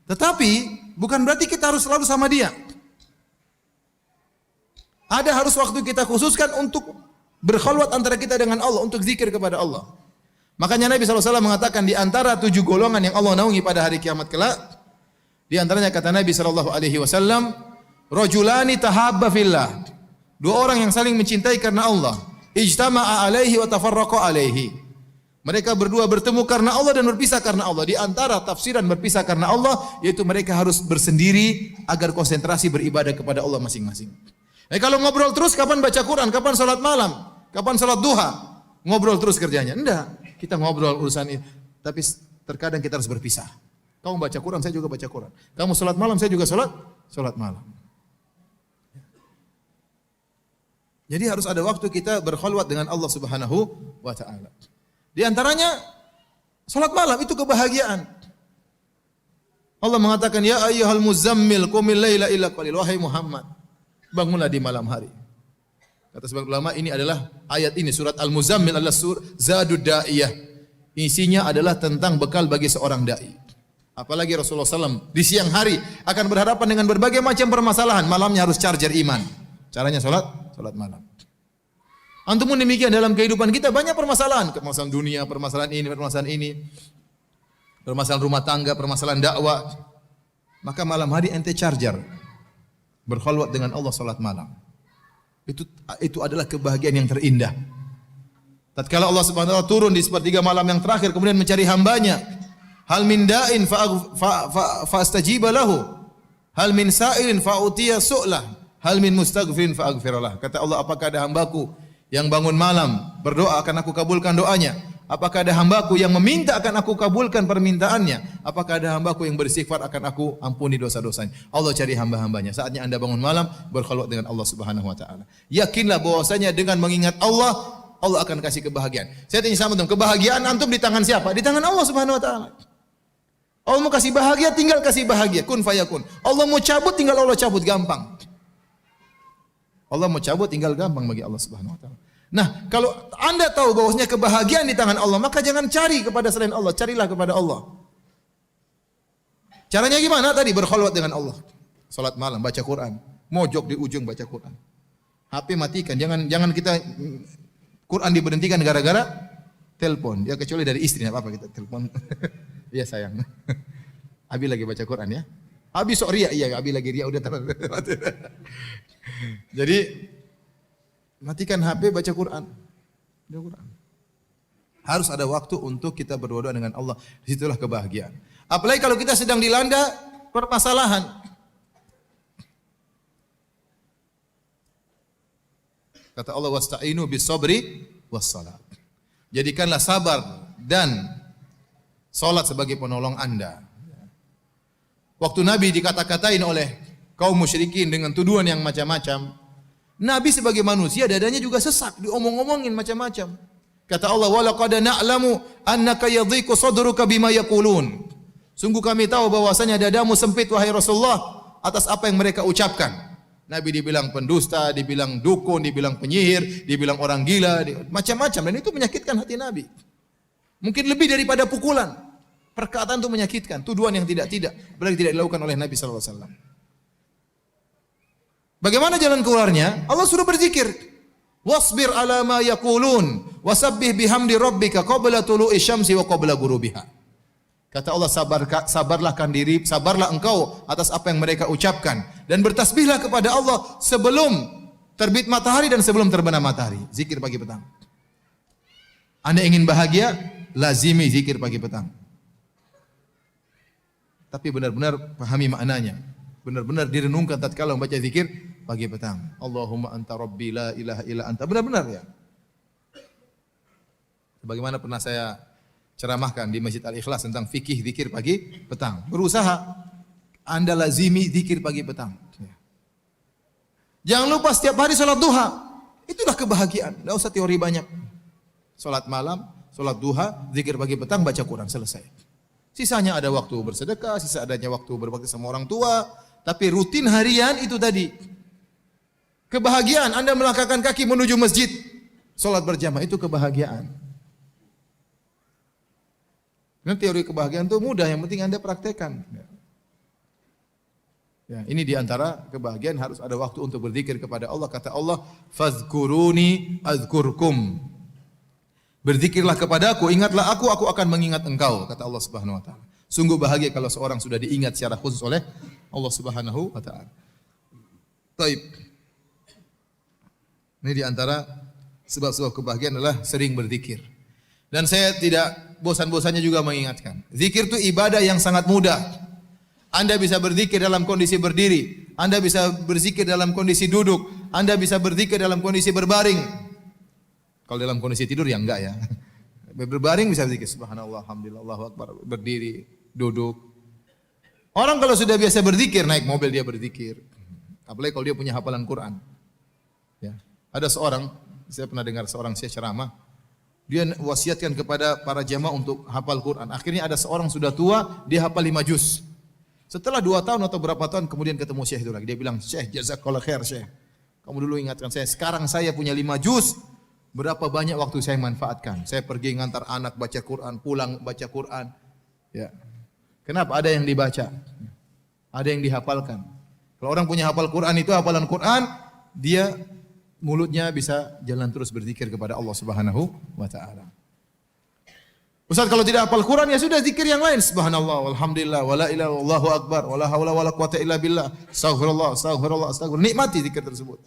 Tetapi bukan berarti kita harus selalu sama dia. Ada harus waktu kita khususkan untuk berkhalwat antara kita dengan Allah, untuk zikir kepada Allah. Makanya Nabi SAW mengatakan di antara 7 golongan yang Allah naungi pada hari kiamat kelak, di antaranya kata Nabi SAW, rajulani tahabba fillah. 2 orang yang saling mencintai karena Allah. Ijtama'a alaihi wa tafarraqa alaihi. Mereka berdua bertemu karena Allah dan berpisah karena Allah. Di antara tafsiran berpisah karena Allah, yaitu mereka harus bersendiri agar konsentrasi beribadah kepada Allah masing-masing. Kalau ngobrol terus, kapan baca Quran, kapan salat malam, kapan salat duha, ngobrol terus kerjanya. Enggak. Kita ngobrol urusan ini, tapi terkadang kita harus berpisah. Kamu baca Quran, saya juga baca Quran. Kamu salat malam, saya juga salat malam. Jadi harus ada waktu kita berkhalwat dengan Allah Subhanahu wa taala. Di antaranya salat malam, itu kebahagiaan. Allah mengatakan, ya ayyuhal muzammil qumil laila illa qalil. Wahai Muhammad, bangunlah di malam hari. Kata sebagian ulama, ini adalah ayat ini, surat Al-Muzammil adalah Zadud Da'iyah. Isinya adalah tentang bekal bagi seorang da'i. Apalagi Rasulullah SAW di siang hari akan berhadapan dengan berbagai macam permasalahan. Malamnya harus charger iman. Caranya salat malam. Antum pun demikian, dalam kehidupan kita banyak permasalahan. Permasalahan dunia, permasalahan ini. Permasalahan rumah tangga, permasalahan dakwah. Maka malam hari ente charger. Berkhalwat dengan Allah, salat malam. Itu adalah kebahagiaan yang terindah. Tatkala Allah Subhanahu wa taala turun di sepertiga malam yang terakhir kemudian mencari hambanya. Hal min da'in fastajiba lahu. Hal min sa'ilin fa'utiya su'lah. Hal min mustaghfirin fa'aghfirlah. Kata Allah, apakah ada hambaku yang bangun malam berdoa akan aku kabulkan doanya? Apakah ada hambaku yang meminta akan aku kabulkan permintaannya? Apakah ada hambaku yang beristighfar akan aku ampuni dosa-dosanya? Allah cari hamba-hambanya. Saatnya Anda bangun malam berkhalwat dengan Allah Subhanahu wa taala. Yakinlah bahwasanya dengan mengingat Allah, Allah akan kasih kebahagiaan. Saya tanya sama teman, kebahagiaan antum di tangan siapa? Di tangan Allah Subhanahu wa taala. Allah mau kasih bahagia, tinggal kasih bahagia. Kun fayakun. Allah mau cabut, tinggal Allah cabut, gampang. Allah mau cabut, tinggal gampang bagi Allah Subhanahu wa taala. Nah, kalau Anda tahu bahwasanya kebahagiaan di tangan Allah, maka jangan cari kepada selain Allah, carilah kepada Allah. Caranya gimana tadi? Berkhalwat dengan Allah. Salat malam, baca Quran. Mojok di ujung baca Quran. HP matikan, jangan kita Quran diberhentikan gara-gara telepon. Ya kecuali dari istri, enggak apa-apa kita telepon. Iya sayang. Abi lagi baca Quran ya. Abi sok ria, iya Abi lagi ria udah terlalu. Jadi matikan HP, baca Quran. Harus ada waktu untuk kita berdoa dengan Allah. Disitulah kebahagiaan. Apalagi kalau kita sedang dilanda permasalahan. Kata Allah, wasta'inu bis-sabri was-salat. Jadikanlah sabar dan salat sebagai penolong Anda. Waktu Nabi dikata-katain oleh kaum musyrikin dengan tuduhan yang macam-macam, Nabi sebagai manusia dadanya juga sesak, diomong-omongin macam-macam. Kata Allah, "Wa laqad na'lamu annaka yadhiqu sadruka bima yaqulun." Sungguh kami tahu bahwasanya dadamu sempit wahai Rasulullah atas apa yang mereka ucapkan. Nabi dibilang pendusta, dibilang dukun, dibilang penyihir, dibilang orang gila, macam-macam, dan itu menyakitkan hati Nabi. Mungkin lebih daripada pukulan. Perkataan itu menyakitkan, tuduhan yang tidak-tidak, apalagi tidak dilakukan oleh Nabi sallallahu alaihi wasallam. Bagaimana jalan keluarnya? Allah suruh berzikir. Wasbir ala ma yaqulun wasabbih bihamdi rabbika qabla tulu'i syamsi wa qabla ghurubiha. Kata Allah, sabarlah engkau atas apa yang mereka ucapkan dan bertasbihlah kepada Allah sebelum terbit matahari dan sebelum terbenam matahari. Zikir pagi petang. Anda ingin bahagia, lazimi zikir pagi petang. Tapi benar-benar pahami maknanya. Benar-benar direnungkan tatkala membaca zikir pagi petang. Allahumma anta rabbi la ilaha illa anta. Benar-benar ya. Bagaimana pernah saya ceramahkan di Masjid Al-Ikhlas tentang fikih zikir pagi petang. Berusaha Anda lazimi zikir pagi petang. Jangan lupa setiap hari salat duha. Itulah kebahagiaan. Enggak usah teori banyak. Salat malam, salat duha, zikir pagi petang, baca Quran, selesai. Sisanya ada waktu bersedekah, sisa adanya waktu berbakti sama orang tua, tapi rutin harian itu tadi. Kebahagiaan Anda melangkahkan kaki menuju masjid, salat berjamaah, itu kebahagiaan. Karena teori kebahagiaan itu mudah, yang penting Anda praktekkan. Ya, ini diantara kebahagiaan, harus ada waktu untuk berzikir kepada Allah. Kata Allah, "Fazkuruni azkurkum." Berzikirlah kepadaku, ingatlah aku akan mengingat engkau, kata Allah Subhanahu wa taala. Sungguh bahagia kalau seorang sudah diingat secara khusus oleh Allah Subhanahu wa taala. Baik. Ini diantara sebab-sebab kebahagiaan adalah sering berzikir. Dan saya tidak bosan-bosannya juga mengingatkan. Zikir itu ibadah yang sangat mudah. Anda bisa berzikir dalam kondisi berdiri. Anda bisa berzikir dalam kondisi duduk. Anda bisa berzikir dalam kondisi berbaring. Kalau dalam kondisi tidur ya enggak ya. Berbaring bisa berzikir. Subhanallah, alhamdulillah, Allahu akbar. Berdiri, duduk. Orang kalau sudah biasa berzikir, naik mobil dia berzikir. Apalagi kalau dia punya hafalan Quran. Ya. Ada seorang, saya pernah dengar seorang ceramah. Dia wasiatkan kepada para jamaah untuk hafal Quran. Akhirnya ada seorang sudah tua, dia hafal 5 juz. Setelah 2 tahun atau berapa tahun kemudian ketemu Syekh itu lagi. Dia bilang, "Syekh, jazakallah khair, Syekh. Kamu dulu ingatkan saya, sekarang saya punya 5 juz. Berapa banyak waktu saya manfaatkan. Saya pergi ngantar anak baca Quran, pulang baca Quran." Ya. Kenapa? Ada yang dibaca. Ada yang dihafalkan. Kalau orang punya hafal Quran itu, hafalan Quran, dia mulutnya bisa jalan terus berzikir kepada Allah Subhanahu wa taala. Ustaz, kalau tidak hafal Quran ya sudah zikir yang lain. Subhanallah, walhamdulillah, wala ilaha illallah, Allahu akbar, wala haula wala quwata illa billah. Astaghfirullah, astaghfirullah, astaghfirullah. Nikmati zikir tersebut.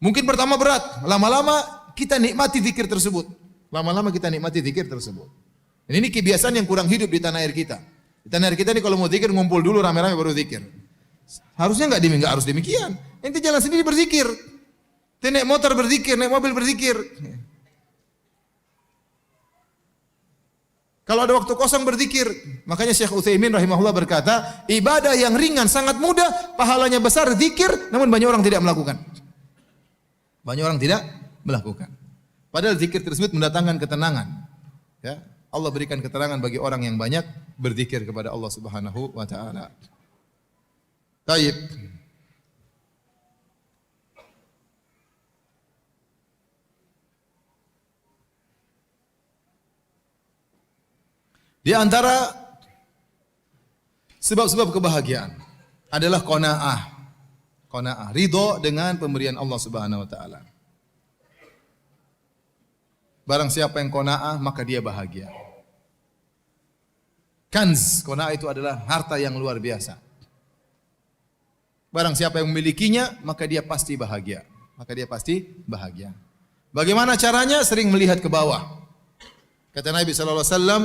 Mungkin pertama berat, lama-lama kita nikmati zikir tersebut. Lama-lama kita nikmati zikir tersebut. Dan ini kebiasaan yang kurang hidup di tanah air kita. Di tanah air kita ini kalau mau zikir ngumpul dulu rame-rame baru zikir. Harusnya enggak harus demikian. Ente jalan sendiri berzikir. Naik motor berzikir, naik mobil berzikir. Kalau ada waktu kosong berzikir. Makanya Syekh Utsaimin rahimahullah berkata, ibadah yang ringan sangat mudah, pahalanya besar, zikir, namun banyak orang tidak melakukan. Banyak orang tidak melakukan. Padahal zikir tersebut mendatangkan ketenangan. Ya, Allah berikan keterangan bagi orang yang banyak berzikir kepada Allah Subhanahu wa taala. Baik. Di antara sebab-sebab kebahagiaan adalah qanaah. Qanaah, ridho dengan pemberian Allah Subhanahu wa taala. Barang siapa yang qanaah, maka dia bahagia. Kanz, qanaah itu adalah harta yang luar biasa. Barang siapa yang memilikinya, maka dia pasti bahagia. Maka dia pasti bahagia. Bagaimana caranya? Sering melihat ke bawah. Kata Nabi sallallahu alaihi wasallam,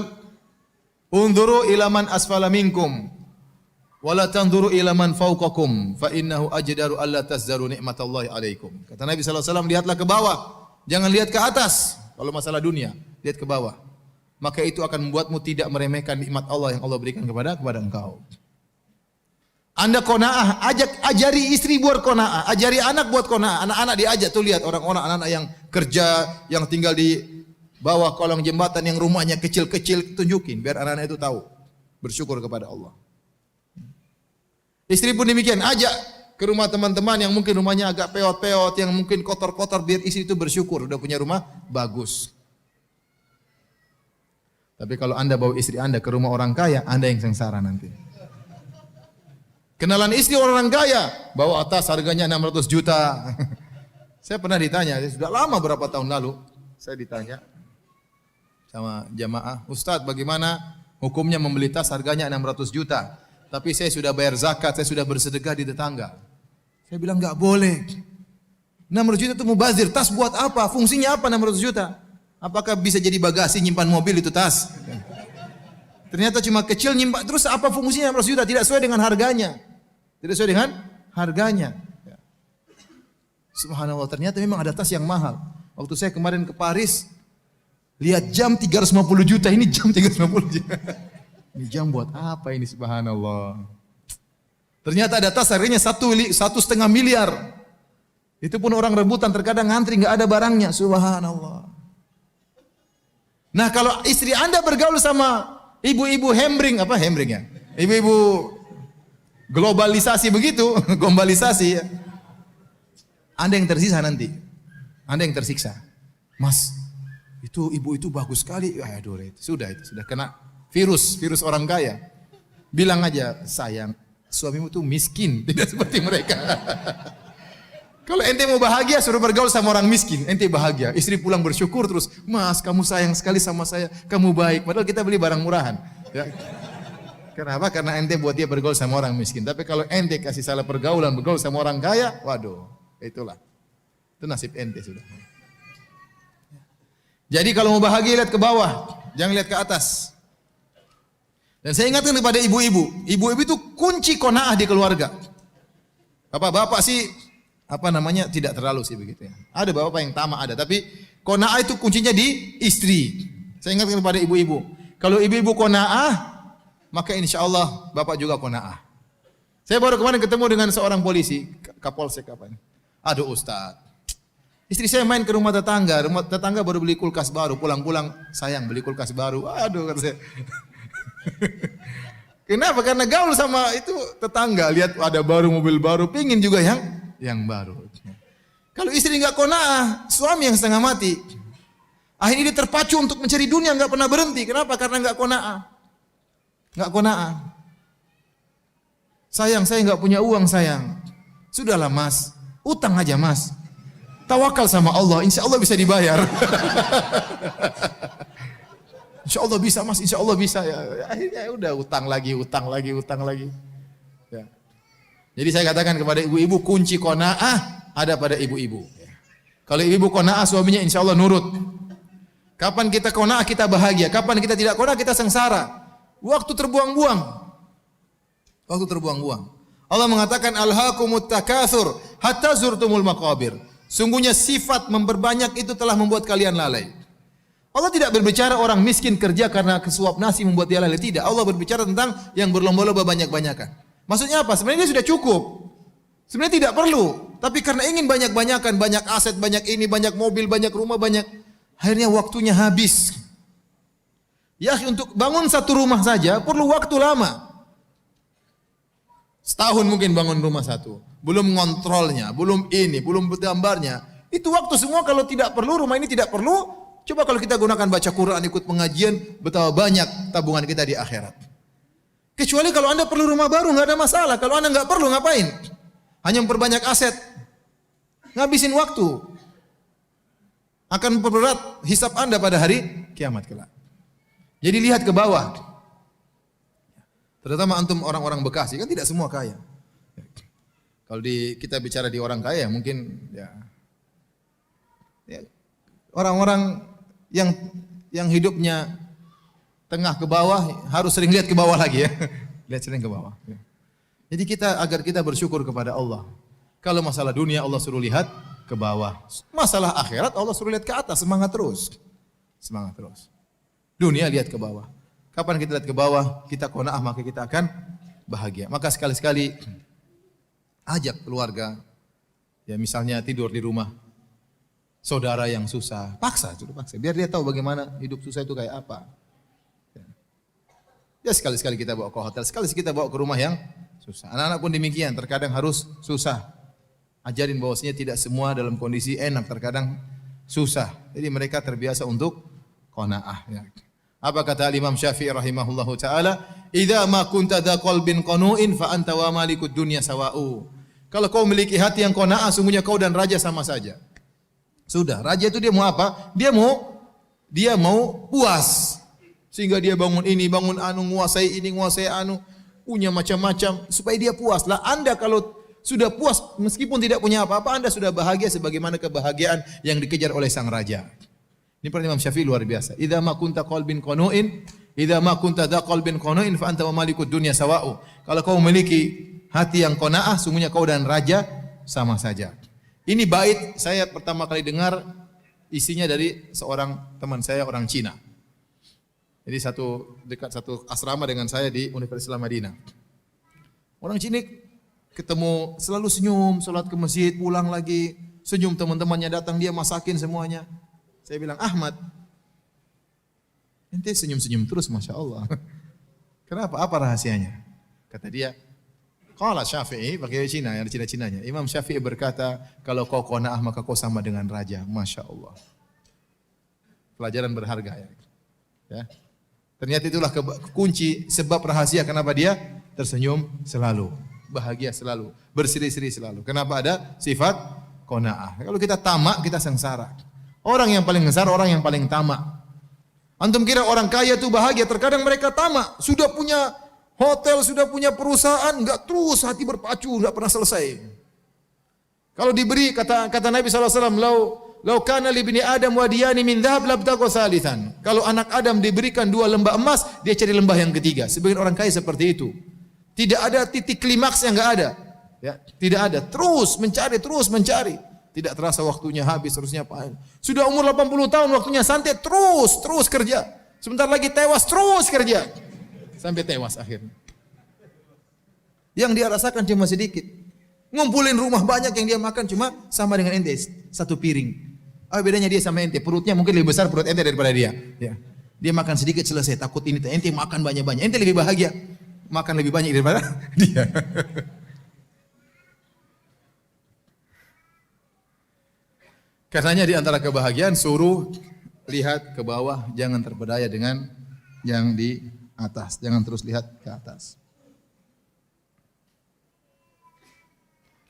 "Unzuru ila man asfala minkum wa la tanzuru ila man fawqakum fa innahu ajdaru alla tazdaru nikmatallahi alaikum." Kata Nabi sallallahu alaihi wasallam, lihatlah ke bawah, jangan lihat ke atas. Kalau masalah dunia, lihat ke bawah. Maka itu akan membuatmu tidak meremehkan nikmat Allah yang Allah berikan kepada engkau. Anda qanaah, ajari istri buat qanaah, ajari anak buat qanaah. Anak-anak diajak tuh, lihat orang-orang anak-anak yang kerja, yang tinggal di bawah kolong jembatan, yang rumahnya kecil-kecil, tunjukin biar anak-anak itu tahu bersyukur kepada Allah. Istri pun demikian, ajak ke rumah teman-teman yang mungkin rumahnya agak peot-peot, yang mungkin kotor-kotor, biar istri itu bersyukur udah punya rumah bagus. Tapi kalau Anda bawa istri Anda ke rumah orang kaya, Anda yang sengsara nanti. Kenalan istri orang kaya, bawa tas harganya 600 juta. Saya pernah ditanya, sudah lama berapa tahun lalu, saya ditanya sama jamaah, Ustadz bagaimana hukumnya membeli tas harganya 600 juta, tapi saya sudah bayar zakat, saya sudah bersedekah di tetangga. Saya bilang enggak boleh. 600 juta itu mubazir, tas buat apa? Fungsinya apa 600 juta? Apakah bisa jadi bagasi nyimpan mobil itu tas? Ternyata cuma kecil nyimpan, terus apa fungsinya 600 juta? Tidak sesuai dengan harganya. Tidak sesuai dengan harganya. Subhanallah, ternyata memang ada tas yang mahal. Waktu saya kemarin ke Paris, lihat jam 350 juta, ini jam 350 juta. Ini jam buat apa ini, subhanallah. Ternyata ada tas harganya 1,5 miliar. Itu pun orang rebutan, terkadang ngantri nggak ada barangnya, subhanallah. Nah, kalau istri Anda bergaul sama ibu-ibu hembring, apa hembring ya? Ibu-ibu globalisasi begitu, globalisasi ya. Anda yang tersisa nanti. Anda yang tersiksa. Mas, itu ibu itu bagus sekali. Aduh, sudah kena virus orang kaya. Bilang aja, sayang, suamimu itu miskin, tidak seperti mereka. Kalau ente mau bahagia, suruh bergaul sama orang miskin, ente bahagia. Istri pulang bersyukur terus, Mas, kamu sayang sekali sama saya, kamu baik. Padahal kita beli barang murahan. Ya. Kenapa? Karena ente buat dia bergaul sama orang miskin. Tapi kalau ente kasih salah pergaulan, bergaul sama orang kaya, waduh, itulah. Itu nasib ente sudah. Jadi kalau mau bahagia lihat ke bawah, jangan lihat ke atas. Dan saya ingatkan kepada ibu-ibu, ibu-ibu itu kunci qanaah di keluarga. Bapak-bapak sih tidak terlalu sih begitu ya. Ada bapak yang tamak ada, tapi qanaah itu kuncinya di istri. Saya ingatkan kepada ibu-ibu, kalau ibu-ibu qanaah, maka insya Allah bapak juga qanaah. Saya baru kemarin ketemu dengan seorang polisi, Kapolsek apa ini. Aduh Ustaz, istri saya main ke rumah tetangga baru beli kulkas baru, pulang-pulang sayang beli kulkas baru. Aduh kata saya. Kenapa? Karena gaul sama itu tetangga, lihat ada baru mobil baru, pingin juga yang baru. Kalau istri nggak qanaah, suami yang setengah mati. Akhirnya dia terpacu untuk mencari dunia, nggak pernah berhenti. Kenapa? Karena nggak qanaah. Nggak qanaah. Sayang, saya nggak punya uang sayang. Sudahlah mas, utang aja mas. Tawakal sama Allah, insya Allah bisa dibayar. Insya Allah bisa mas, insya Allah bisa ya. Akhirnya udah utang lagi. Ya. Jadi saya katakan kepada ibu-ibu, kunci qanaah ada pada ibu-ibu. Kalau ibu-ibu qanaah, suaminya insya Allah nurut. Kapan kita qanaah kita bahagia, kapan kita tidak qanaah kita sengsara. Waktu terbuang-buang. Allah mengatakan alhaakumut takatsur hatta zurtumul maqabir. Sungguhnya sifat memperbanyak itu telah membuat kalian lalai. Allah tidak berbicara orang miskin kerja karena kesuap nasi membuat dia lalai, tidak. Allah berbicara tentang yang berlomba-lomba banyak-banyakan. Maksudnya apa? Sebenarnya dia sudah cukup. Sebenarnya tidak perlu, tapi karena ingin banyak-banyakan, banyak aset, banyak ini, banyak mobil, banyak rumah, banyak, akhirnya waktunya habis. Ya, untuk bangun satu rumah saja perlu waktu lama. Setahun mungkin bangun rumah satu. Belum ngontrolnya, belum ini, belum gambarnya. Itu waktu semua kalau tidak perlu, rumah ini tidak perlu. Coba kalau kita gunakan baca Quran, ikut pengajian, betapa banyak tabungan kita di akhirat. Kecuali kalau Anda perlu rumah baru, nggak ada masalah. Kalau Anda nggak perlu, ngapain? Hanya memperbanyak aset. Ngabisin waktu. Akan memperberat hisab Anda pada hari kiamat kelak. Jadi lihat ke bawah. Terutama antum orang-orang Bekasi, kan tidak semua kaya. Kalau kita bicara di orang kaya, mungkin ya orang-orang yang hidupnya tengah ke bawah harus sering lihat ke bawah lagi ya. Lihat sering ke bawah. Jadi agar kita bersyukur kepada Allah. Kalau masalah dunia Allah suruh lihat ke bawah. Masalah akhirat Allah suruh lihat ke atas, semangat terus. Semangat terus. Dunia lihat ke bawah. Kapan kita lihat ke bawah, kita qanaah maka kita akan bahagia. Maka sekali-sekali ajak keluarga, ya misalnya tidur di rumah saudara yang susah, paksa, biar dia tahu bagaimana hidup susah itu kayak apa. Ya sekali-sekali kita bawa ke hotel, sekali-sekali kita bawa ke rumah yang susah. Anak-anak pun demikian, terkadang harus susah. Ajarin bahwasanya tidak semua dalam kondisi enak, terkadang susah. Jadi mereka terbiasa untuk qanaah. Ya. Apa kata Imam Syafi'i rahimahullahu taala? "Idza ma kunta dza qalbin qanu'in fa anta wa malikud dunya sawa'u." Kalau kau memiliki hati yang qanaah, sungguhnya kau dan raja sama saja. Sudah, raja itu dia mau apa? Dia mau puas. Sehingga dia bangun ini, bangun anu, nguasai ini, nguasai anu, punya macam-macam supaya dia puas. Lah Anda kalau sudah puas meskipun tidak punya apa-apa, Anda sudah bahagia sebagaimana kebahagiaan yang dikejar oleh sang raja. Ini perkataan Imam Syafi'i luar biasa. Idza ma kunta qalbin qanu'in, idza ma kunta dza qalbin qanu'in fa anta wa malikud dunya sawa'u. Kalau kau memiliki hati yang qanaah, sungguhnya kau dan raja sama saja. Ini bait saya pertama kali dengar, isinya dari seorang teman saya orang Cina. Jadi dekat satu asrama dengan saya di Universitas Islam Madinah. Orang Cina ketemu selalu senyum, salat ke masjid, pulang lagi, senyum, teman-temannya datang dia masakin semuanya. Saya bilang, "Ahmad, ente senyum-senyum terus, Masya Allah. Kenapa? Apa rahasianya?" Kata dia, qala Syafi'i, pakai Cina, yang Cina-Cinanya. Imam Syafi'i berkata, kalau kau qanaah maka kau sama dengan raja. Masya Allah. Pelajaran berharga ya. Ternyata itulah kunci sebab rahasia kenapa dia tersenyum selalu, bahagia selalu, berseri-seri selalu. Kenapa ada sifat qanaah? Kalau kita tamak, kita sengsara. Orang yang paling sengsara orang yang paling tamak. Antum kira orang kaya itu bahagia, terkadang mereka tamak, sudah punya hotel, sudah punya perusahaan, enggak terus hati berpacu, enggak pernah selesai. Kalau diberi kata Nabi sallallahu alaihi wasallam, "Lau kana li bani Adam wadiyani min dhahab labtagha salisan." Kalau anak Adam diberikan 2 lembah emas, dia cari lembah yang ketiga. Sebagian orang kaya seperti itu. Tidak ada titik klimaks yang enggak ada. Ya, tidak ada. Terus mencari. Tidak terasa waktunya habis, terusnya apa? Sudah umur 80 tahun, waktunya santai, terus kerja. Sebentar lagi tewas, terus kerja. Sampai tewas akhirnya. Yang dia rasakan cuma sedikit. Ngumpulin rumah banyak yang dia makan cuma sama dengan ente, 1 piring. Apa bedanya dia sama ente? Perutnya mungkin lebih besar perut ente daripada dia. Ya. Dia makan sedikit selesai, takut ini ente makan banyak-banyak. Ente lebih bahagia makan lebih banyak daripada dia. Karenanya di antara kebahagiaan suruh lihat ke bawah, jangan terpedaya dengan yang di atas. Jangan terus lihat ke atas.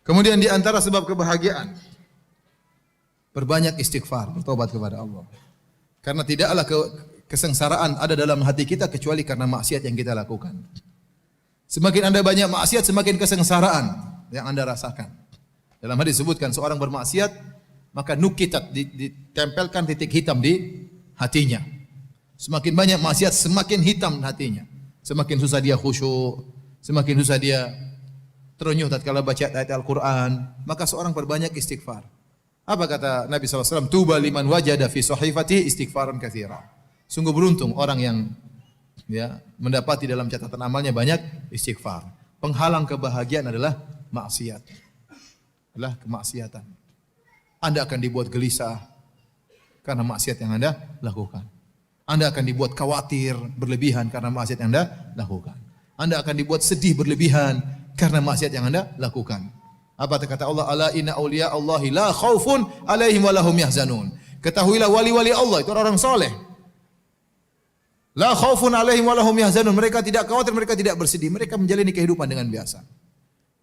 Kemudian di antara sebab kebahagiaan, perbanyak istighfar, bertobat kepada Allah. Karena tidaklah kesengsaraan ada dalam hati kita kecuali karena maksiat yang kita lakukan. Semakin Anda banyak maksiat, semakin kesengsaraan yang Anda rasakan. Dalam hadis disebutkan seorang bermaksiat, maka nukitat, ditempelkan titik hitam di hatinya. Semakin banyak maksiat, semakin hitam hatinya. Semakin susah dia khusyuk, semakin susah dia terenyuh tatkala baca ayat Al-Quran. Maka seorang perbanyak istighfar. Apa kata Nabi SAW? Tuba liman wajada fi sahifati istighfaran katsira. Sungguh beruntung orang yang mendapati dalam catatan amalnya banyak istighfar. Penghalang kebahagiaan adalah maksiat. Adalah kemaksiatan. Anda akan dibuat gelisah karena maksiat yang Anda lakukan. Anda akan dibuat khawatir berlebihan karena maksiat yang Anda lakukan. Anda akan dibuat sedih berlebihan karena maksiat yang Anda lakukan. Apa kata Allah? Ala inna awliya Allahi la khaufun alaihim wa lahum yahzanun. Ketahuilah wali-wali Allah itu orang saleh. La khaufun alaihim wa lahum yahzanun. Mereka tidak khawatir, mereka tidak bersedih. Mereka menjalani kehidupan dengan biasa.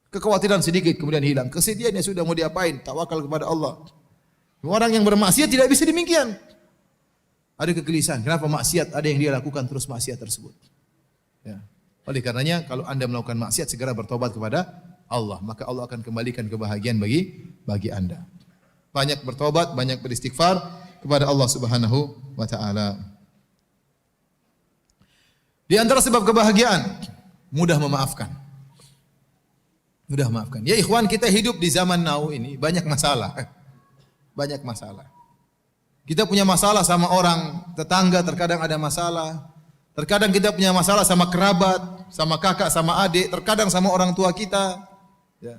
Kekhawatiran sedikit kemudian hilang. Kesedihannya sudah mau diapain? Tawakal kepada Allah. Orang yang bermaksiat tidak bisa demikian. Ada kegelisahan. Kenapa maksiat? Ada yang dia lakukan terus maksiat tersebut. Ya. Oleh karenanya kalau Anda melakukan maksiat segera bertobat kepada Allah, maka Allah akan kembalikan kebahagiaan bagi Anda. Banyak bertobat, banyak beristighfar kepada Allah Subhanahu wa taala. Di antara sebab kebahagiaan, mudah memaafkan. Mudah memaafkan. Ya ikhwan, kita hidup di zaman now ini banyak masalah. Banyak masalah. Kita punya masalah sama orang tetangga, terkadang ada masalah. Terkadang kita punya masalah sama kerabat, sama kakak, sama adik, terkadang sama orang tua kita. Ya.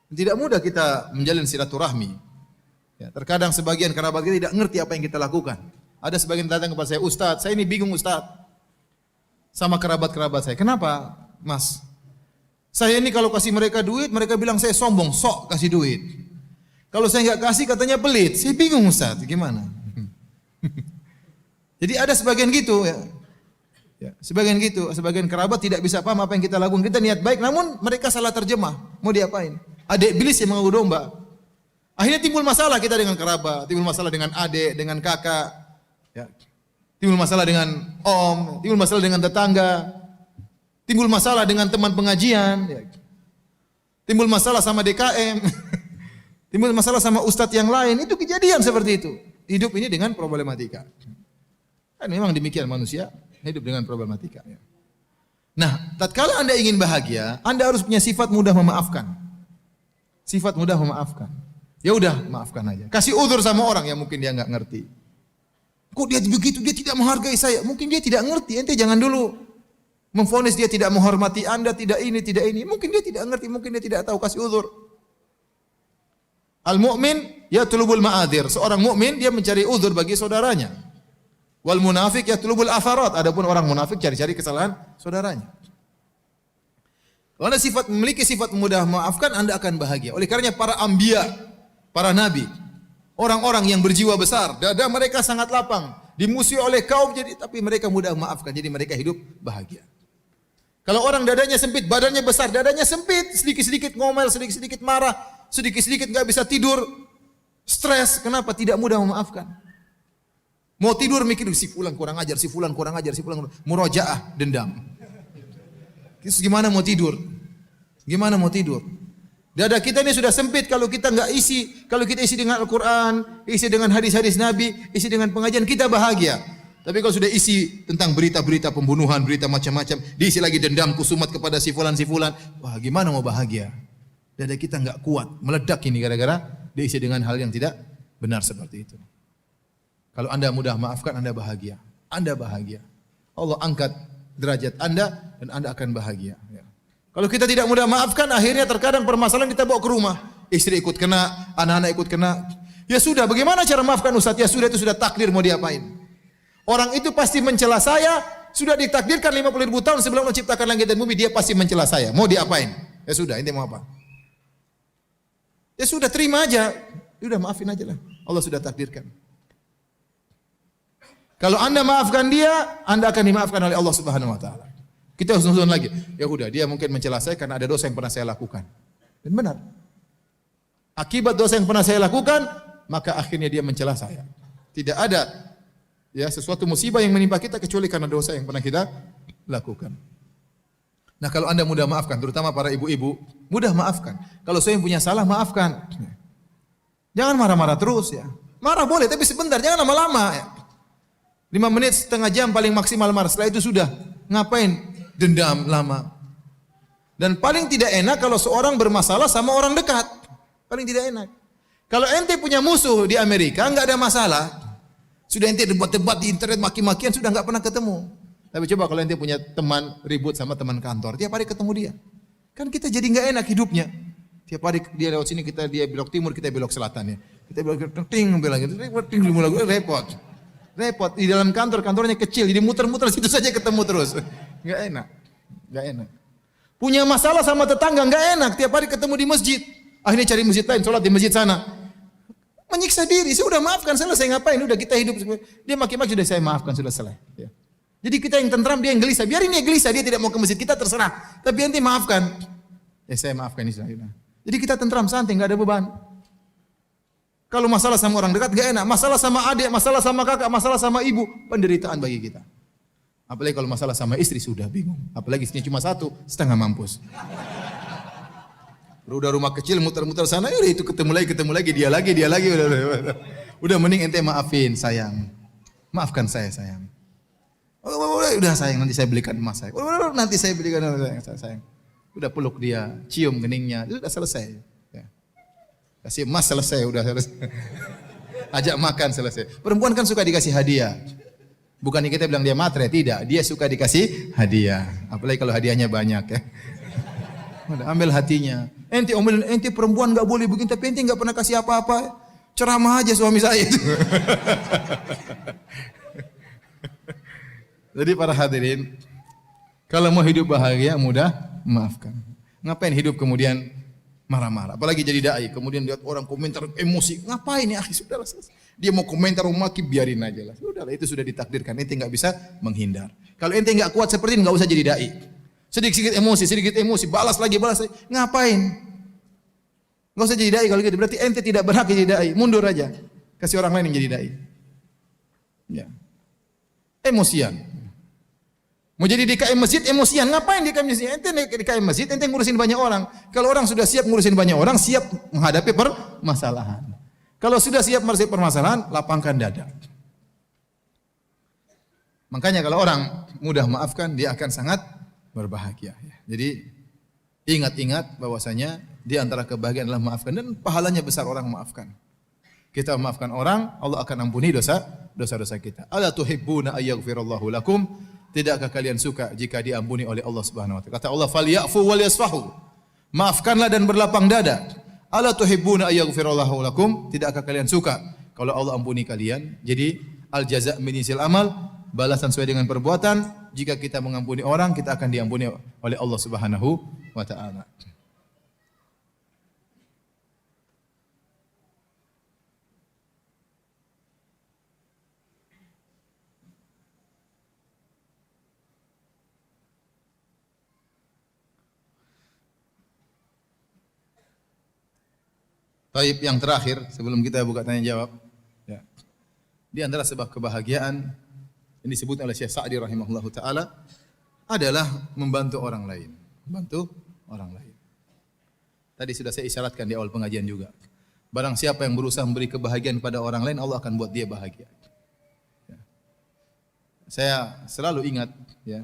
Tidak mudah kita menjalin silaturahmi. Ya. Terkadang sebagian kerabat kita tidak ngerti apa yang kita lakukan. Ada sebagian datang kepada saya, Ustaz, saya ini bingung Ustaz. Sama kerabat-kerabat saya. Kenapa, Mas? Saya ini kalau kasih mereka duit, mereka bilang saya sombong, sok kasih duit. Kalau saya nggak kasih, katanya pelit. Saya bingung Ustaz, gimana? Jadi ada sebagian gitu ya. Ya, sebagian gitu, sebagian kerabat tidak bisa paham apa yang kita lakukan. Kita niat baik, namun mereka salah terjemah. Mau diapain? Adik iblis yang mengadu domba. Akhirnya timbul masalah kita dengan kerabat, timbul masalah dengan adik, dengan kakak, ya. Timbul masalah dengan om, timbul masalah dengan tetangga, timbul masalah dengan teman pengajian, ya. Timbul masalah sama DKM, timbul masalah sama ustadz yang lain. Itu kejadian seperti itu. Hidup ini dengan problematika. Kan memang demikian manusia hidup dengan problematika. Ya. Nah, tatkala Anda ingin bahagia, Anda harus punya sifat mudah memaafkan. Sifat mudah memaafkan. Ya udah, maafkan aja. Kasih uzur sama orang yang mungkin dia nggak ngerti. Kok dia begitu, dia tidak menghargai saya. Mungkin dia tidak ngerti. Ente jangan dulu memvonis dia tidak menghormati Anda, tidak ini, tidak ini. Mungkin dia tidak ngerti, mungkin dia tidak tahu. Kasih uzur. Al-mu'min yatlubul ma'adir. Seorang mukmin dia mencari uzur bagi saudaranya. Wal munafik yatlubul atharat. Adapun orang munafik cari-cari kesalahan saudaranya. Kalau Anda memiliki sifat mudah memaafkan, Anda akan bahagia. Oleh karenanya para anbiya, para nabi, orang-orang yang berjiwa besar, dada mereka sangat lapang, dimusuhi oleh kaum tapi mereka mudah memaafkan, jadi mereka hidup bahagia. Kalau orang dadanya sempit, badannya besar, dadanya sempit, sedikit-sedikit ngomel, sedikit-sedikit marah, sedikit-sedikit nggak bisa tidur, stres, kenapa? Tidak mudah memaafkan. Mau tidur mikir si fulan kurang ajar, si fulan kurang ajar, si fulan murojaah, dendam. Terus gimana mau tidur? Gimana mau tidur? Dada kita ini sudah sempit kalau kita nggak isi, kalau kita isi dengan Al-Quran, isi dengan hadis-hadis Nabi, isi dengan pengajian, kita bahagia. Tapi kalau sudah isi tentang berita-berita pembunuhan, berita macam-macam, diisi lagi dendam kusumat kepada si fulan, wah gimana mau bahagia? Dada kita nggak kuat, meledak ini gara-gara diisi dengan hal yang tidak benar seperti itu. Kalau Anda mudah maafkan, Anda bahagia. Anda bahagia. Allah angkat derajat Anda dan Anda akan bahagia. Ya. Kalau kita tidak mudah maafkan, akhirnya terkadang permasalahan kita bawa ke rumah. Istri ikut kena, anak-anak ikut kena. Ya sudah, bagaimana cara maafkan Ustaz? Ya sudah, itu sudah takdir, mau diapain? Orang itu pasti mencela saya, sudah ditakdirkan 50.000 tahun sebelum menciptakan langit dan bumi, dia pasti mencela saya. Mau diapain? Ya sudah, ini mau apa? Ya sudah, terima aja. Ya udah, maafin aja lah. Allah sudah takdirkan. Kalau Anda maafkan dia, Anda akan dimaafkan oleh Allah Subhanahu wa taala. Kita harus nonton lagi. Ya udah, dia mungkin mencela saya karena ada dosa yang pernah saya lakukan. Dan benar. Akibat dosa yang pernah saya lakukan, maka akhirnya dia mencela saya. Tidak ada ya sesuatu musibah yang menimpa kita kecuali karena dosa yang pernah kita lakukan. Nah, kalau Anda mudah maafkan, terutama para ibu-ibu, mudah maafkan. Kalau saya yang punya salah, maafkan. Jangan marah-marah terus ya. Marah boleh, tapi sebentar, jangan lama-lama ya. 5 menit, setengah jam paling maksimal marah. Setelah itu sudah. Ngapain dendam lama? Dan paling tidak enak kalau seorang bermasalah sama orang dekat. Paling tidak enak. Kalau ente punya musuh di Amerika, enggak ada masalah. Sudah ente debat-debat di internet, maki-makian, sudah enggak pernah ketemu. Tapi coba kalau ente punya teman ribut sama teman kantor, tiap hari ketemu dia. Kan kita jadi enggak enak hidupnya. Tiap hari dia lewat sini, dia belok timur, kita belok selatan ya. Kita belok ting, repot. Repot, di dalam kantornya kecil, jadi muter-muter situ saja ketemu terus. Enggak enak. Enggak enak. Punya masalah sama tetangga enggak enak, tiap hari ketemu di masjid. Akhirnya cari masjid lain, sholat di masjid sana. Menyiksa diri, saya udah maafkan, selesai ngapain? Udah kita hidup. Dia maki-maki, sudah saya maafkan, sudah selesai. Ya. Jadi kita yang tentram, dia yang gelisah. Biarin dia gelisah, dia tidak mau ke masjid, kita terserah. Tapi nanti maafkan. Ya saya maafkan ini. Jadi kita tentram, santai, enggak ada beban. Kalau masalah sama orang dekat enggak enak, masalah sama adik, masalah sama kakak, masalah sama ibu, penderitaan bagi kita. Apalagi kalau masalah sama istri sudah bingung. Apalagi istrinya cuma satu, setengah mampus. Udah rumah kecil muter-muter sana, udah itu ketemu lagi, dia lagi. Udah mending ente maafin sayang. Maafkan saya sayang. Udah sayang, nanti saya belikan emas saya. Nanti saya belikan sayang. Udah peluk dia, cium keningnya, itu udah selesai. Kasih emas selesai, udah selesai. Ajak makan selesai. Perempuan kan suka dikasih hadiah. Bukan kita bilang dia matre, tidak. Dia suka dikasih hadiah. Apalagi kalau hadiahnya banyak ya. Udah, ambil hatinya. Ente omelin, ente perempuan enggak boleh begini, tapi ente enggak pernah kasih apa-apa. Ceramah aja suami saya itu. Jadi para hadirin, kalau mau hidup bahagia mudah maafkan. Ngapain hidup kemudian marah-marah? Apalagi jadi dai, kemudian lihat orang komentar emosi. Ngapain ya akhi? Sudahlah selesai. Dia mau komentar mau maki biarin aja lah. Sudahlah, itu sudah ditakdirkan. Ente enggak bisa menghindar. Kalau ente enggak kuat seperti ini enggak usah jadi dai. Sedikit emosi, balas lagi. Ngapain? Enggak usah jadi dai kalau gitu. Berarti ente tidak berhak jadi dai. Mundur aja. Kasih orang lain yang jadi dai. Ya. Emosian. Mau jadi DKM masjid emosian. Ngapain DKM masjid? Ente DKM masjid, ente ngurusin banyak orang. Kalau orang sudah siap ngurusin banyak orang, siap menghadapi permasalahan. Kalau sudah siap menghadapi permasalahan, lapangkan dada. Makanya kalau orang mudah maafkan, dia akan sangat berbahagia. Jadi ingat-ingat bahwasanya di antara kebahagiaan adalah maafkan dan pahalanya besar orang maafkan. Kita memaafkan orang, Allah akan ampuni dosa-dosa kita. Ala tuhibbuna ayyaghfirallahu lakum? Tidakkah kalian suka jika diampuni oleh Allah Subhanahu wa taala? Kata Allah, "Falyafu wal yasfahu." Maafkanlah dan berlapang dada. Ala tuhibbuna ayyaghfirallahu lakum? Tidakkah kalian suka kalau Allah ampuni kalian? Jadi al jaza' min jinsil amal, balasan sesuai dengan perbuatan. Jika kita mengampuni orang, kita akan diampuni oleh Allah Subhanahu wa taala. Taib yang terakhir sebelum kita buka tanya jawab. Ya. Di antara sebab kebahagiaan yang disebut oleh Syekh Sa'di rahimahullahu taala adalah membantu orang lain. Membantu orang lain. Tadi sudah saya isyaratkan di awal pengajian juga. Barang siapa yang berusaha memberi kebahagiaan kepada orang lain, Allah akan buat dia bahagia. Ya. Saya selalu ingat ya.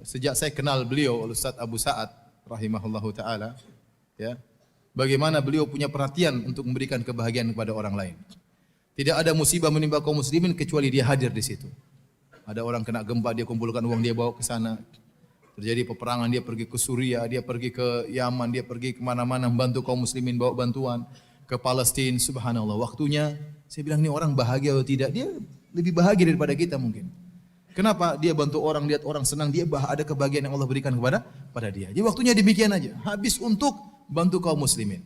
Sejak saya kenal beliau Ustaz Abu Sa'ad rahimahullahu taala, ya, bagaimana beliau punya perhatian untuk memberikan kebahagiaan kepada orang lain. Tidak ada musibah menimpa kaum muslimin kecuali dia hadir di situ. Ada orang kena gempa, dia kumpulkan uang, dia bawa ke sana. Terjadi peperangan, dia pergi ke Suriah, dia pergi ke Yaman, dia pergi kemana-mana membantu kaum muslimin bawa bantuan. Ke Palestina, subhanallah. Waktunya, saya bilang ini orang bahagia atau tidak? Dia lebih bahagia daripada kita mungkin. Kenapa? Dia bantu orang, lihat orang senang, dia ada kebahagiaan yang Allah berikan kepada dia. Jadi waktunya demikian aja. Habis untuk bantu kaum muslimin.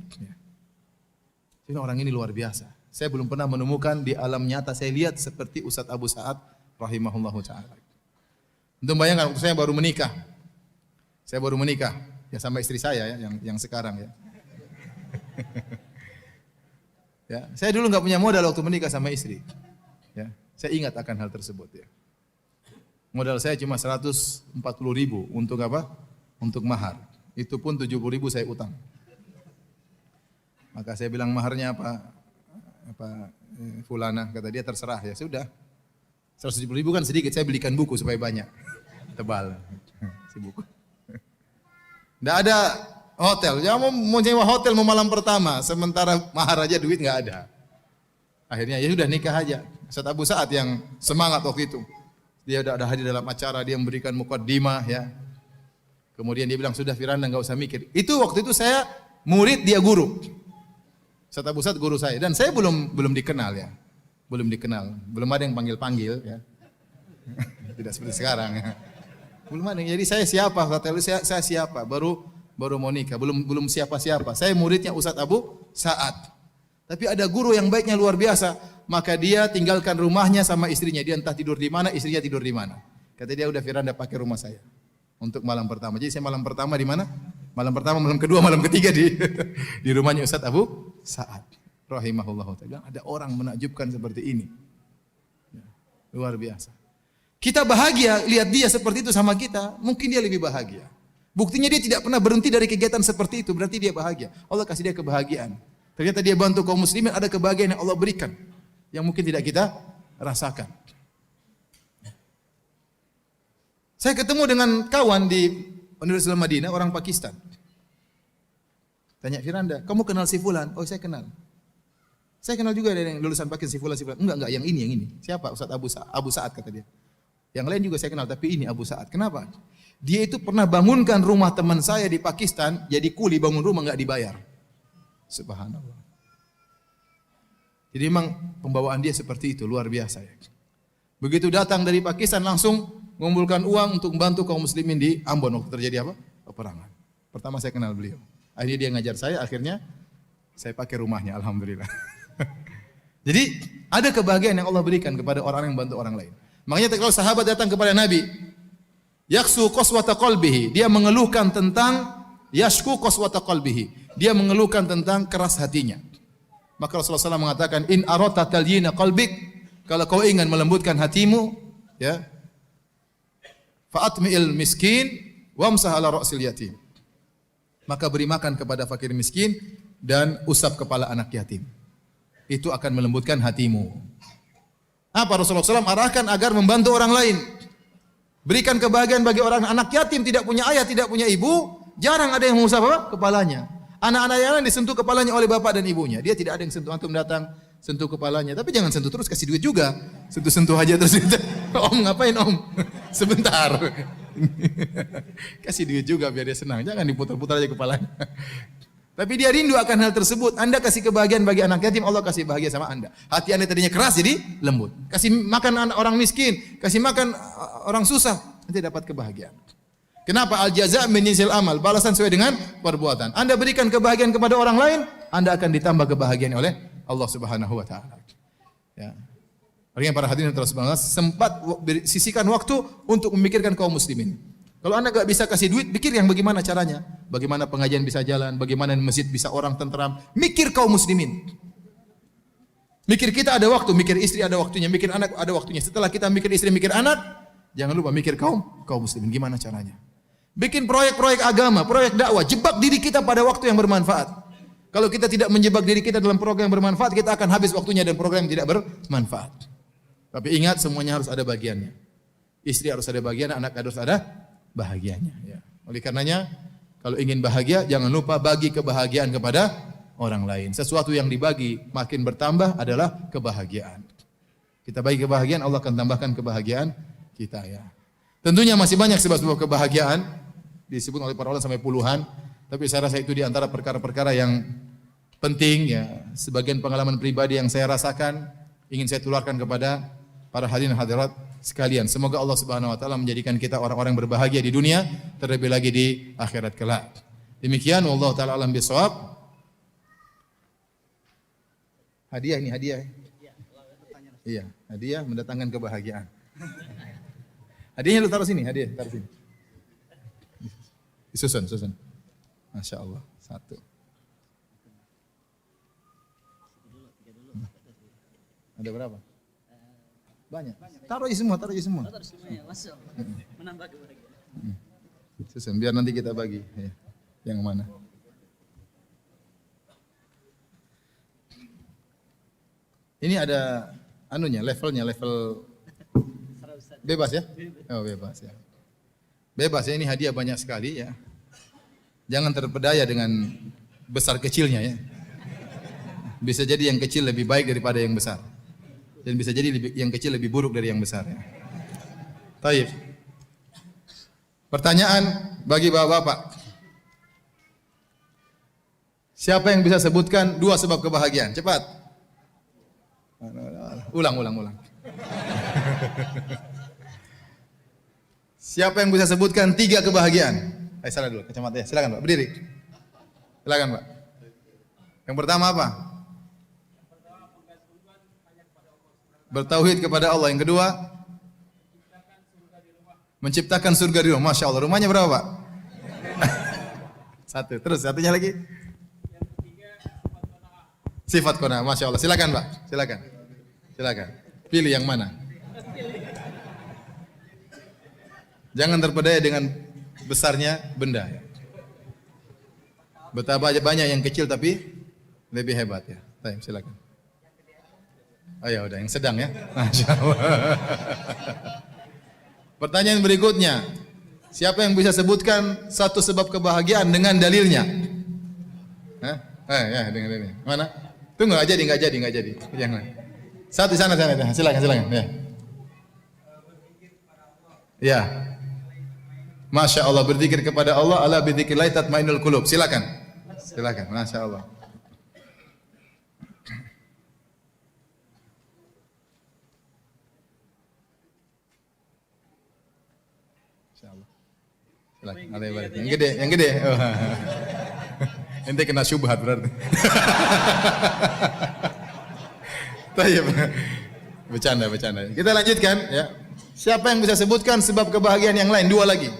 Jadi orang ini luar biasa. Saya belum pernah menemukan di alam nyata saya lihat seperti Ustaz Abu Sa'ad rahimahullahu taala. Untuk bayangkan waktu saya baru menikah. Saya baru menikah ya sama istri saya ya yang sekarang ya. Ya, saya dulu enggak punya modal waktu menikah sama istri. Ya, saya ingat akan hal tersebut ya. Modal saya cuma 140.000 untuk apa? Untuk mahar. Itu pun 70.000 saya utang. Maka saya bilang maharnya apa fulana, kata dia terserah ya sudah. 170.000 kan sedikit, saya belikan buku supaya banyak. Tebal. Si buku. Enggak ada hotel. Ya mau nyewa hotel mau malam pertama, sementara mahar aja duit enggak ada. Akhirnya ya sudah nikah aja. Ustaz Abu Sa'ad yang semangat waktu itu. Dia sudah ada hadir dalam acara, dia memberikan mukaddimah ya. Kemudian dia bilang, sudah Firanda enggak usah mikir. Itu waktu itu saya murid, dia guru. Ustaz Abu Sa'ad guru saya. Dan saya belum dikenal ya. Belum dikenal. Belum ada yang panggil-panggil ya. Tidak seperti sekarang ya. Belum ada. Jadi saya siapa? Saya siapa? Baru mau nikah. Belum siapa-siapa. Saya muridnya Ustaz Abu Sa'ad. Tapi ada guru yang baiknya luar biasa. Maka dia tinggalkan rumahnya sama istrinya. Dia entah tidur di mana, istrinya tidur di mana. Kata dia, udah Firanda pakai rumah saya untuk malam pertama. Jadi saya malam pertama di mana? Malam pertama, malam kedua, malam ketiga di rumahnya Ustaz Abu Sa'ad rahimahullah taala. Ada orang menakjubkan seperti ini. Luar biasa. Kita bahagia lihat dia seperti itu sama kita, mungkin dia lebih bahagia. Buktinya dia tidak pernah berhenti dari kegiatan seperti itu, berarti dia bahagia. Allah kasih dia kebahagiaan. Ternyata dia bantu kaum muslimin, ada kebahagiaan yang Allah berikan yang mungkin tidak kita rasakan. Saya ketemu dengan kawan di Universitas Madinah, orang Pakistan. Tanya Firanda, kamu kenal si Fulan? Oh, saya kenal. Saya kenal juga ada yang lulusan Pakistan si fulan. Enggak, yang ini. Siapa? Ustaz Abu Sa'ad kata dia. Yang lain juga saya kenal, tapi ini Abu Sa'ad. Kenapa? Dia itu pernah bangunkan rumah teman saya di Pakistan, jadi kuli bangun rumah enggak dibayar. Subhanallah. Jadi memang pembawaan dia seperti itu, luar biasa ya. Begitu datang dari Pakistan langsung mengumpulkan uang untuk membantu kaum muslimin di Ambon waktu terjadi apa? Peperangan. Pertama saya kenal beliau. Akhirnya dia ngajar saya, akhirnya saya pakai rumahnya, alhamdulillah. Jadi ada kebahagiaan yang Allah berikan kepada orang yang membantu orang lain. Makanya kalau sahabat datang kepada Nabi, yaksu qaswata qalbihi, dia mengeluhkan tentang yashku qaswata qalbihi, dia mengeluhkan tentang keras hatinya. Maka Rasulullah SAW mengatakan, in arata talyina qalbik, kalau kau ingin melembutkan hatimu, ya, fa'atmi'il miskin wamsah ala ra'sil yatim. Maka beri makan kepada fakir miskin dan usap kepala anak yatim. Itu akan melembutkan hatimu. Apa Rasulullah SAW arahkan agar membantu orang lain. Berikan kebahagiaan bagi orang anak yatim, tidak punya ayah, tidak punya ibu, jarang ada yang mengusap apa? Kepalanya. Anak-anak yang lain disentuh kepalanya oleh bapak dan ibunya. Dia tidak ada yang sentuh, antum datang sentuh kepalanya. Tapi jangan sentuh terus, kasih duit juga. Sentuh-sentuh aja terus. Om ngapain om? Sebentar. Kasih duit juga biar dia senang. Jangan diputar-putar aja kepalanya. Tapi dia rindu akan hal tersebut. Anda kasih kebahagiaan bagi anak yatim, Allah kasih bahagia sama Anda. Hati Anda tadinya keras jadi lembut. Kasih makan orang miskin, kasih makan orang susah, nanti dapat kebahagiaan. Kenapa? Al jaza' min jinsil amal, balasan sesuai dengan perbuatan. Anda berikan kebahagiaan kepada orang lain, Anda akan ditambah kebahagiaan oleh Allah Subhanahu wa taala. Ya. Artinya para hadirin terus sempat sisihkan waktu untuk memikirkan kaum muslimin. Kalau Anda enggak bisa kasih duit, pikir yang bagaimana caranya. Bagaimana pengajian bisa jalan, bagaimana masjid bisa orang tentram. Mikir kaum muslimin. Mikir kita ada waktu, mikir istri ada waktunya, mikir anak ada waktunya. Setelah kita mikir istri, mikir anak, jangan lupa mikir kaum muslimin. Gimana caranya? Bikin proyek-proyek agama, proyek dakwah, jebak diri kita pada waktu yang bermanfaat. Kalau kita tidak menjebak diri kita dalam program yang bermanfaat, kita akan habis waktunya dan program yang tidak bermanfaat. Tapi ingat, semuanya harus ada bagiannya. Istri harus ada bagian, anak harus ada bahagianya. Ya. Oleh karenanya, kalau ingin bahagia, jangan lupa bagi kebahagiaan kepada orang lain. Sesuatu yang dibagi makin bertambah adalah kebahagiaan. Kita bagi kebahagiaan, Allah akan tambahkan kebahagiaan kita. Ya. Tentunya masih banyak sebab-sebab kebahagiaan, disebut oleh para ulama sampai puluhan. Tapi saya rasa itu di antara perkara-perkara yang penting. Ya. Sebagian pengalaman pribadi yang saya rasakan, ingin saya tularkan kepada para hadirin hadirat sekalian. Semoga Allah Subhanahu wa taala menjadikan kita orang-orang berbahagia di dunia, terlebih lagi di akhirat kelak. Demikian wallahu taala alam bisawab. Hadiah ini hadiah. Iya, hadiah mendatangkan kebahagiaan. Hadiahnya lu taruh sini, hadiah taruh sini. Susun. Masya Allah, satu. Ada berapa? Banyak. Taruh aja semua. Taruh semua ya, masuk. Menambah kebahagiaan. Susun, biar nanti kita bagi. Ya. Yang mana? Ini ada anunya, level bebas ya? Oh bebas ya. Bebas ya, ini hadiah banyak sekali ya. Jangan terpedaya dengan besar kecilnya ya. Bisa jadi yang kecil lebih baik daripada yang besar. Dan bisa jadi yang kecil lebih buruk dari yang besar. Ya. Taib. Pertanyaan bagi bapak-bapak. Siapa yang bisa sebutkan 2 sebab kebahagiaan? Cepat. Ulang. Siapa yang bisa sebutkan 3 kebahagiaan? Salah dulu, kacamata ya. Silakan Pak, berdiri. Silakan Pak. Yang pertama apa? Bertauhid kepada Allah. Yang kedua, menciptakan surga di rumah. Masya Allah. Rumahnya berapa Pak? 1. Terus satunya lagi? Yang ketiga, sifat qanaah. Masya Allah. Silakan Pak. Silakan. Pilih yang mana? Jangan terpedaya dengan besarnya benda. Betapa banyak yang kecil tapi lebih hebat ya. Baik, silakan. Oh ya udah, yang sedang ya. Masya Allah. Pertanyaan berikutnya, siapa yang bisa sebutkan 1 sebab kebahagiaan dengan dalilnya? Ya, dengan ini. Mana? Tunggu, nggak jadi. Jangan. Satu di sana. Silakan. Ya. Ya. Masya Allah, berzikir kepada Allah, ala bidzikrillah tatmainnul qulub. Silakan. Masya Allah. Silakan. Yang gede. Oh. Ente kena syubhat berarti. Tayyib. Bercanda. Kita lanjutkan ya. Siapa yang bisa sebutkan sebab kebahagiaan yang lain? 2 lagi.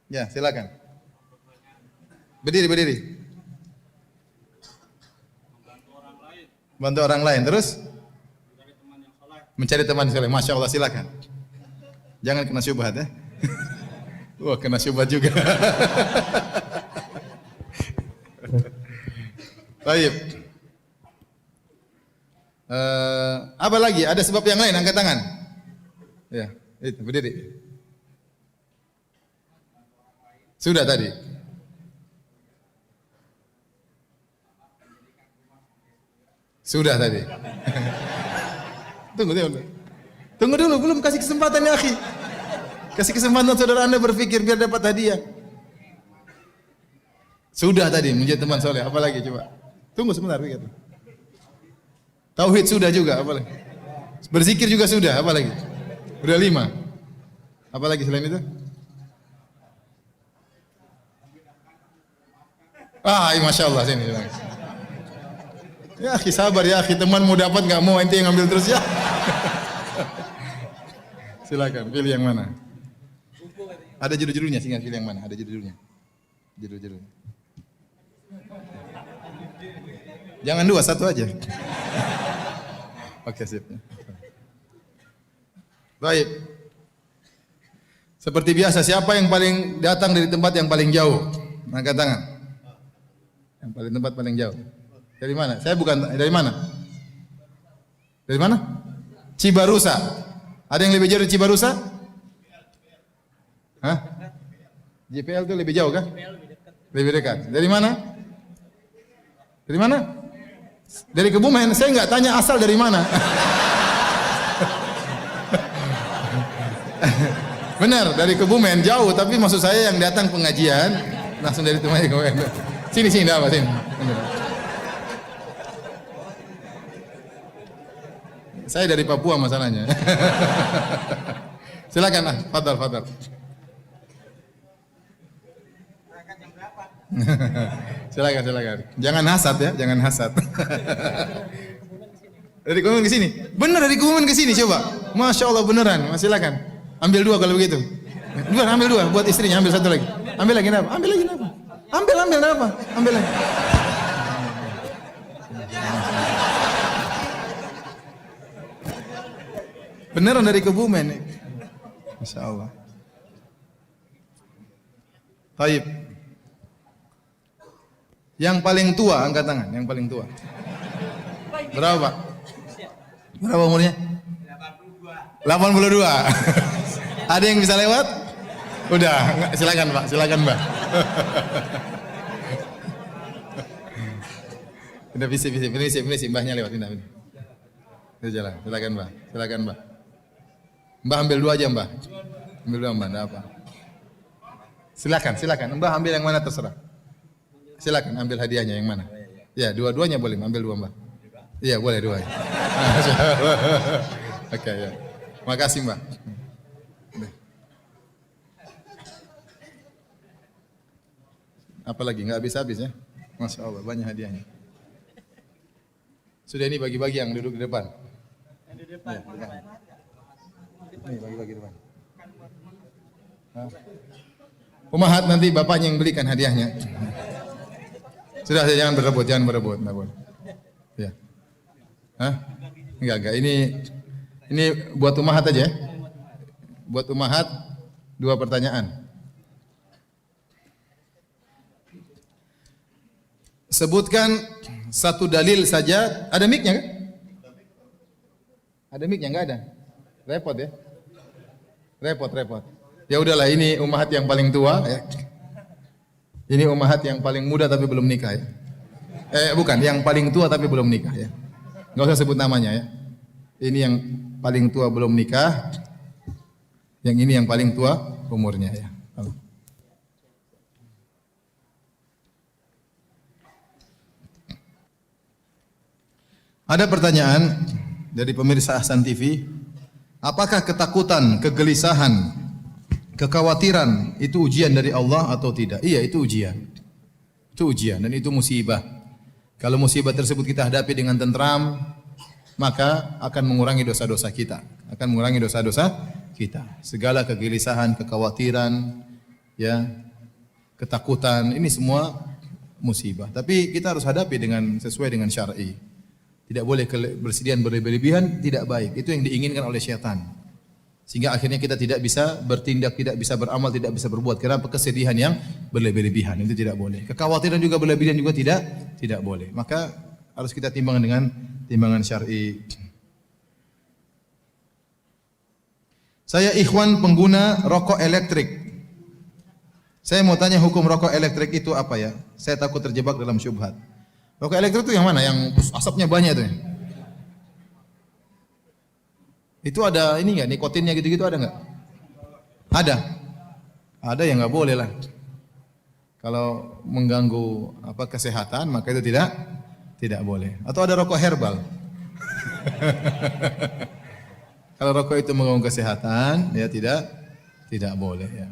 Ya, silakan. Berdiri. Bantu orang lain. Terus? Mencari teman yang soleh. Masya Allah, silakan. Jangan kena syubhat ya. Wah, kena syubhat juga. Baik. Apa lagi? Ada sebab yang lain? Angkat tangan. Ya, itu berdiri. Sudah tadi. Sudah tadi. Tunggu dulu, belum kasih kesempatan ya, akhi. Kasih kesempatan saudara Anda berpikir biar dapat hadiah. Sudah tadi menjadi teman soleh. Apa lagi coba? Tunggu sebentar pikir. Tauhid sudah juga, apa lagi? Berzikir juga sudah, apa lagi? Udah 5. Apa lagi selain itu? Masya Allah, sini. Ya, akhi sabar ya, akhi, teman mau dapat nggak mau, ente yang ambil terus ya. Silakan, pilih yang mana? Ada judul-judulnya, sehingga pilih yang mana? Ada judul-judulnya. Judul-judulnya. Jangan 2, 1 aja. Oke, sip. Baik. Seperti biasa, siapa yang paling datang dari tempat yang paling jauh? Angkat tangan. Yang paling tempat paling jauh. Dari mana? Saya bukan dari mana? Dari mana? Cibarusa. Ada yang lebih jauh dari Cibarusa? Hah? JPL itu lebih jauh kan? Lebih dekat. Dari mana? Dari mana? Dari Kebumen. Saya nggak tanya asal dari mana. Benar, dari Kebumen jauh, tapi maksud saya yang datang pengajian langsung dari temannya Kebumen. Sini, apa sini. Saya dari Papua masalahnya. Silakan, fadal. Silakan. Jangan hasad ya, jangan hasad. Dari Kebumen ke sini. Benar dari Kebumen ke sini coba. Masya Allah beneran. Silakan. Ambil 2 kalau begitu. Ambil 2 buat istrinya, ambil 1 lagi. Ambil lagi apa? Ambil apa? Ambil lagi. Beneran dari Kebumen. Masya Allah. Taib. Yang paling tua, angkat tangan. Yang paling tua. Berapa Pak? Berapa umurnya? 82. Ada yang bisa lewat? Udah, silakan Pak, Mbak. Udah visi, Mbahnya lewat, pindah. Itu jalan, silakan Mbak. Mbah ambil 2 aja Mbah. Ambil 2 Mbah, enggak apa. Silakan. Mbah ambil yang mana terserah. Silakan ambil hadiahnya yang mana. Ya, 2-duanya boleh, ambil 2 Mbah. Iya, boleh 2. Oke, ya. Makasih Mbah. Apalagi nggak habis-habis ya. Masya Allah, banyak hadiahnya. Sudah ini bagi-bagi yang duduk di depan. Yang di depan. Ya, ini bagi-bagi depan. Umahat nanti bapaknya yang belikan hadiahnya. Sudah, jangan berebut. Enggak boleh. Ya. Enggak. Ini buat umahat aja ya. Buat umahat 2 pertanyaan. Sebutkan 1 dalil saja. Ada mic-nya kan? Ada mic-nya? Enggak ada. Repot ya. Repot. Ya udahlah, ini umahat yang paling tua ya. Ini umahat yang paling muda tapi belum nikah ya. Bukan, yang paling tua tapi belum nikah ya. Enggak usah sebut namanya ya. Ini yang paling tua belum nikah. Yang ini yang paling tua umurnya ya. Ada pertanyaan dari pemirsa Ahsan TV. Apakah ketakutan, kegelisahan, kekhawatiran itu ujian dari Allah atau tidak? Iya, itu ujian. Itu ujian dan itu musibah. Kalau musibah tersebut kita hadapi dengan tentram, maka akan mengurangi dosa-dosa kita. Akan mengurangi dosa-dosa kita. Segala kegelisahan, kekhawatiran, ya, ketakutan, ini semua musibah. Tapi kita harus hadapi dengan sesuai dengan syar'i. Tidak boleh berlebihan berlebihan, tidak baik. Itu yang diinginkan oleh syaitan. Sehingga akhirnya kita tidak bisa bertindak, tidak bisa beramal, tidak bisa berbuat karena kesedihan yang berlebihan. Itu tidak boleh. Kekhawatiran juga berlebihan juga tidak boleh. Maka harus kita timbang dengan timbangan syar'i. Saya ikhwan pengguna rokok elektrik. Saya mau tanya hukum rokok elektrik itu apa ya? Saya takut terjebak dalam syubhat. Rokok elektrik itu yang mana? Yang asapnya banyak itu ya? Itu ada ini enggak? Nikotinnya gitu-gitu ada enggak? Ada. Ada yang enggak boleh lah. Kalau mengganggu kesehatan maka itu tidak boleh. Atau ada rokok herbal. Kalau rokok itu mengganggu kesehatan ya tidak boleh ya.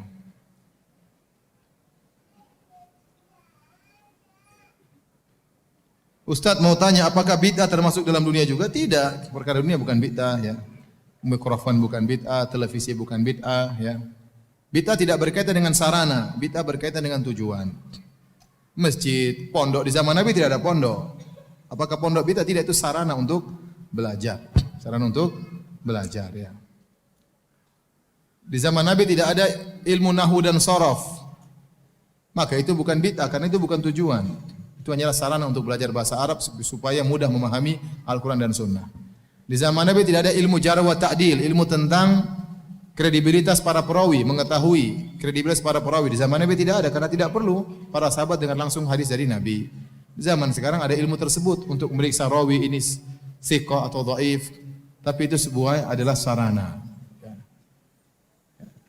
Ustadz mau tanya, apakah bid'ah termasuk dalam dunia juga? Tidak, perkara dunia bukan bid'ah ya. Mikrofon bukan bid'ah, televisi bukan bid'ah ya. Bid'ah tidak berkaitan dengan sarana, bid'ah berkaitan dengan tujuan. Masjid, pondok di zaman Nabi tidak ada pondok. Apakah pondok bid'ah? Tidak, itu sarana untuk belajar. Sarana untuk belajar ya. Di zaman Nabi tidak ada ilmu nahwu dan shorof. Maka itu bukan bid'ah karena itu bukan tujuan. Itu hanyalah sarana untuk belajar bahasa Arab supaya mudah memahami Al-Quran dan Sunnah. Di zaman Nabi tidak ada ilmu jarh wa ta'dil, ilmu tentang kredibilitas para perawi, mengetahui kredibilitas para perawi. Di zaman Nabi tidak ada karena tidak perlu para sahabat dengan langsung hadis dari Nabi. Di zaman sekarang ada ilmu tersebut untuk memeriksa rawi ini thiqah atau dhaif, tapi itu sebuah adalah sarana.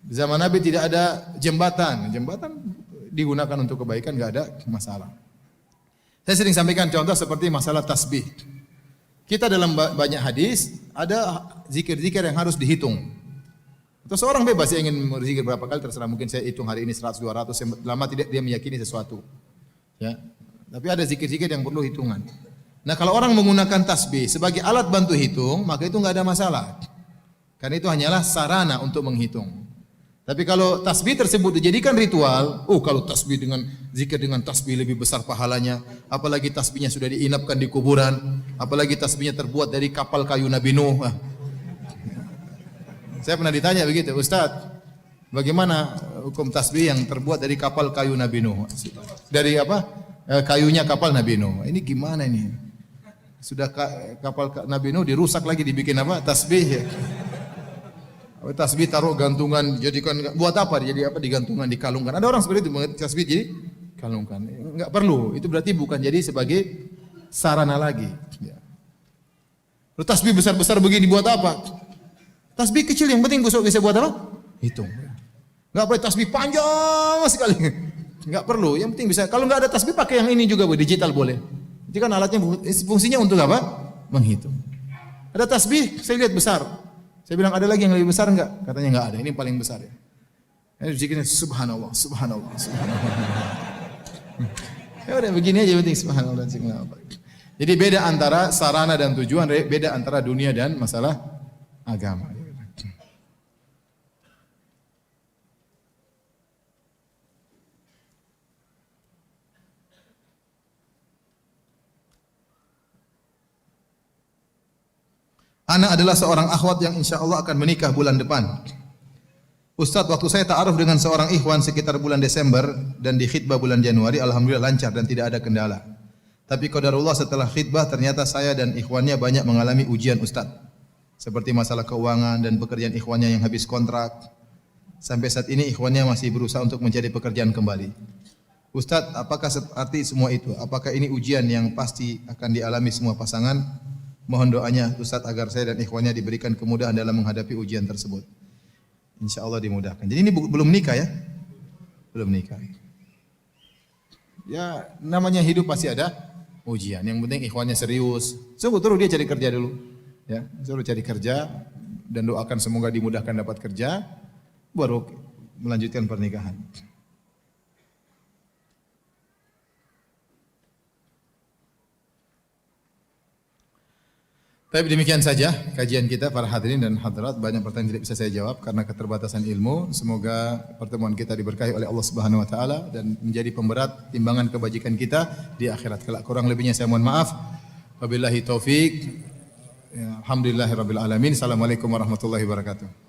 Di zaman Nabi tidak ada jembatan. Jembatan digunakan untuk kebaikan, enggak ada masalah. Saya sering sampaikan contoh seperti masalah tasbih. Kita dalam banyak hadis ada zikir-zikir yang harus dihitung. Atau seorang bebas yang ingin berzikir berapa kali terserah, mungkin saya hitung hari ini 100 200 lama tidak dia meyakini sesuatu. Ya. Tapi ada zikir-zikir yang perlu hitungan. Nah, kalau orang menggunakan tasbih sebagai alat bantu hitung, maka itu enggak ada masalah. Karena itu hanyalah sarana untuk menghitung. Tapi kalau tasbih tersebut dijadikan ritual, kalau tasbih dengan zikir dengan tasbih lebih besar pahalanya, apalagi tasbihnya sudah diinapkan di kuburan, apalagi tasbihnya terbuat dari kapal kayu Nabi Nuh. Saya pernah ditanya begitu, Ustaz, bagaimana hukum tasbih yang terbuat dari kapal kayu Nabi Nuh? Dari apa? Kayunya kapal Nabi Nuh. Ini gimana ini? Sudah kapal Nabi Nuh dirusak lagi dibikin apa? Tasbih ya. Tasbih taruh gantungan, jadikan buat apa? Jadi apa? Digantungan, dikalungkan. Ada orang seperti itu, tasbih jadi kalungkan. Enggak perlu. Itu berarti bukan jadi sebagai sarana lagi. Ya. Lalu tasbih besar-besar begini buat apa? Tasbih kecil yang penting bisa buat apa? Hitung. Enggak boleh tasbih panjang sekali. Enggak perlu. Yang penting bisa. Kalau enggak ada tasbih pakai yang ini juga, digital boleh. Itu kan alatnya fungsinya untuk apa? Menghitung. Ada tasbih, saya lihat besar. Saya bilang ada lagi yang lebih besar enggak? Katanya enggak ada. Ini paling besar ya. Ini zikirnya subhanallah, subhanallah, subhanallah. Ya udah begini aja penting subhanallah dan subhanallah. Jadi beda antara sarana dan tujuan, beda antara dunia dan masalah agama. Ana adalah seorang akhwat yang insya Allah akan menikah bulan depan. Ustadz, waktu saya ta'aruf dengan seorang ikhwan sekitar bulan Desember dan di khidbah bulan Januari, alhamdulillah lancar dan tidak ada kendala. Tapi qadarullah setelah khidbah ternyata saya dan ikhwannya banyak mengalami ujian Ustadz. Seperti masalah keuangan dan pekerjaan ikhwannya yang habis kontrak. Sampai saat ini ikhwannya masih berusaha untuk mencari pekerjaan kembali. Ustadz, apakah arti semua itu? Apakah ini ujian yang pasti akan dialami semua pasangan? Mohon doanya Ustadz agar saya dan ikhwannya diberikan kemudahan dalam menghadapi ujian tersebut. Insya Allah dimudahkan. Jadi ini belum nikah ya? Belum nikah. Ya namanya hidup pasti ada ujian. Yang penting ikhwannya serius. Suruh dia cari kerja dulu. Ya, suruh cari kerja dan doakan semoga dimudahkan dapat kerja, baru melanjutkan pernikahan. Tapi demikian saja kajian kita para hadirin dan hadirat. Banyak pertanyaan tidak bisa saya jawab karena keterbatasan ilmu. Semoga pertemuan kita diberkahi oleh Allah Subhanahu wa taala dan menjadi pemberat timbangan kebajikan kita di akhirat kelak. Kurang lebihnya saya mohon maaf. Wabillahi taufik. Alhamdulillahirabbil alamin. Assalamualaikum warahmatullahi wabarakatuh.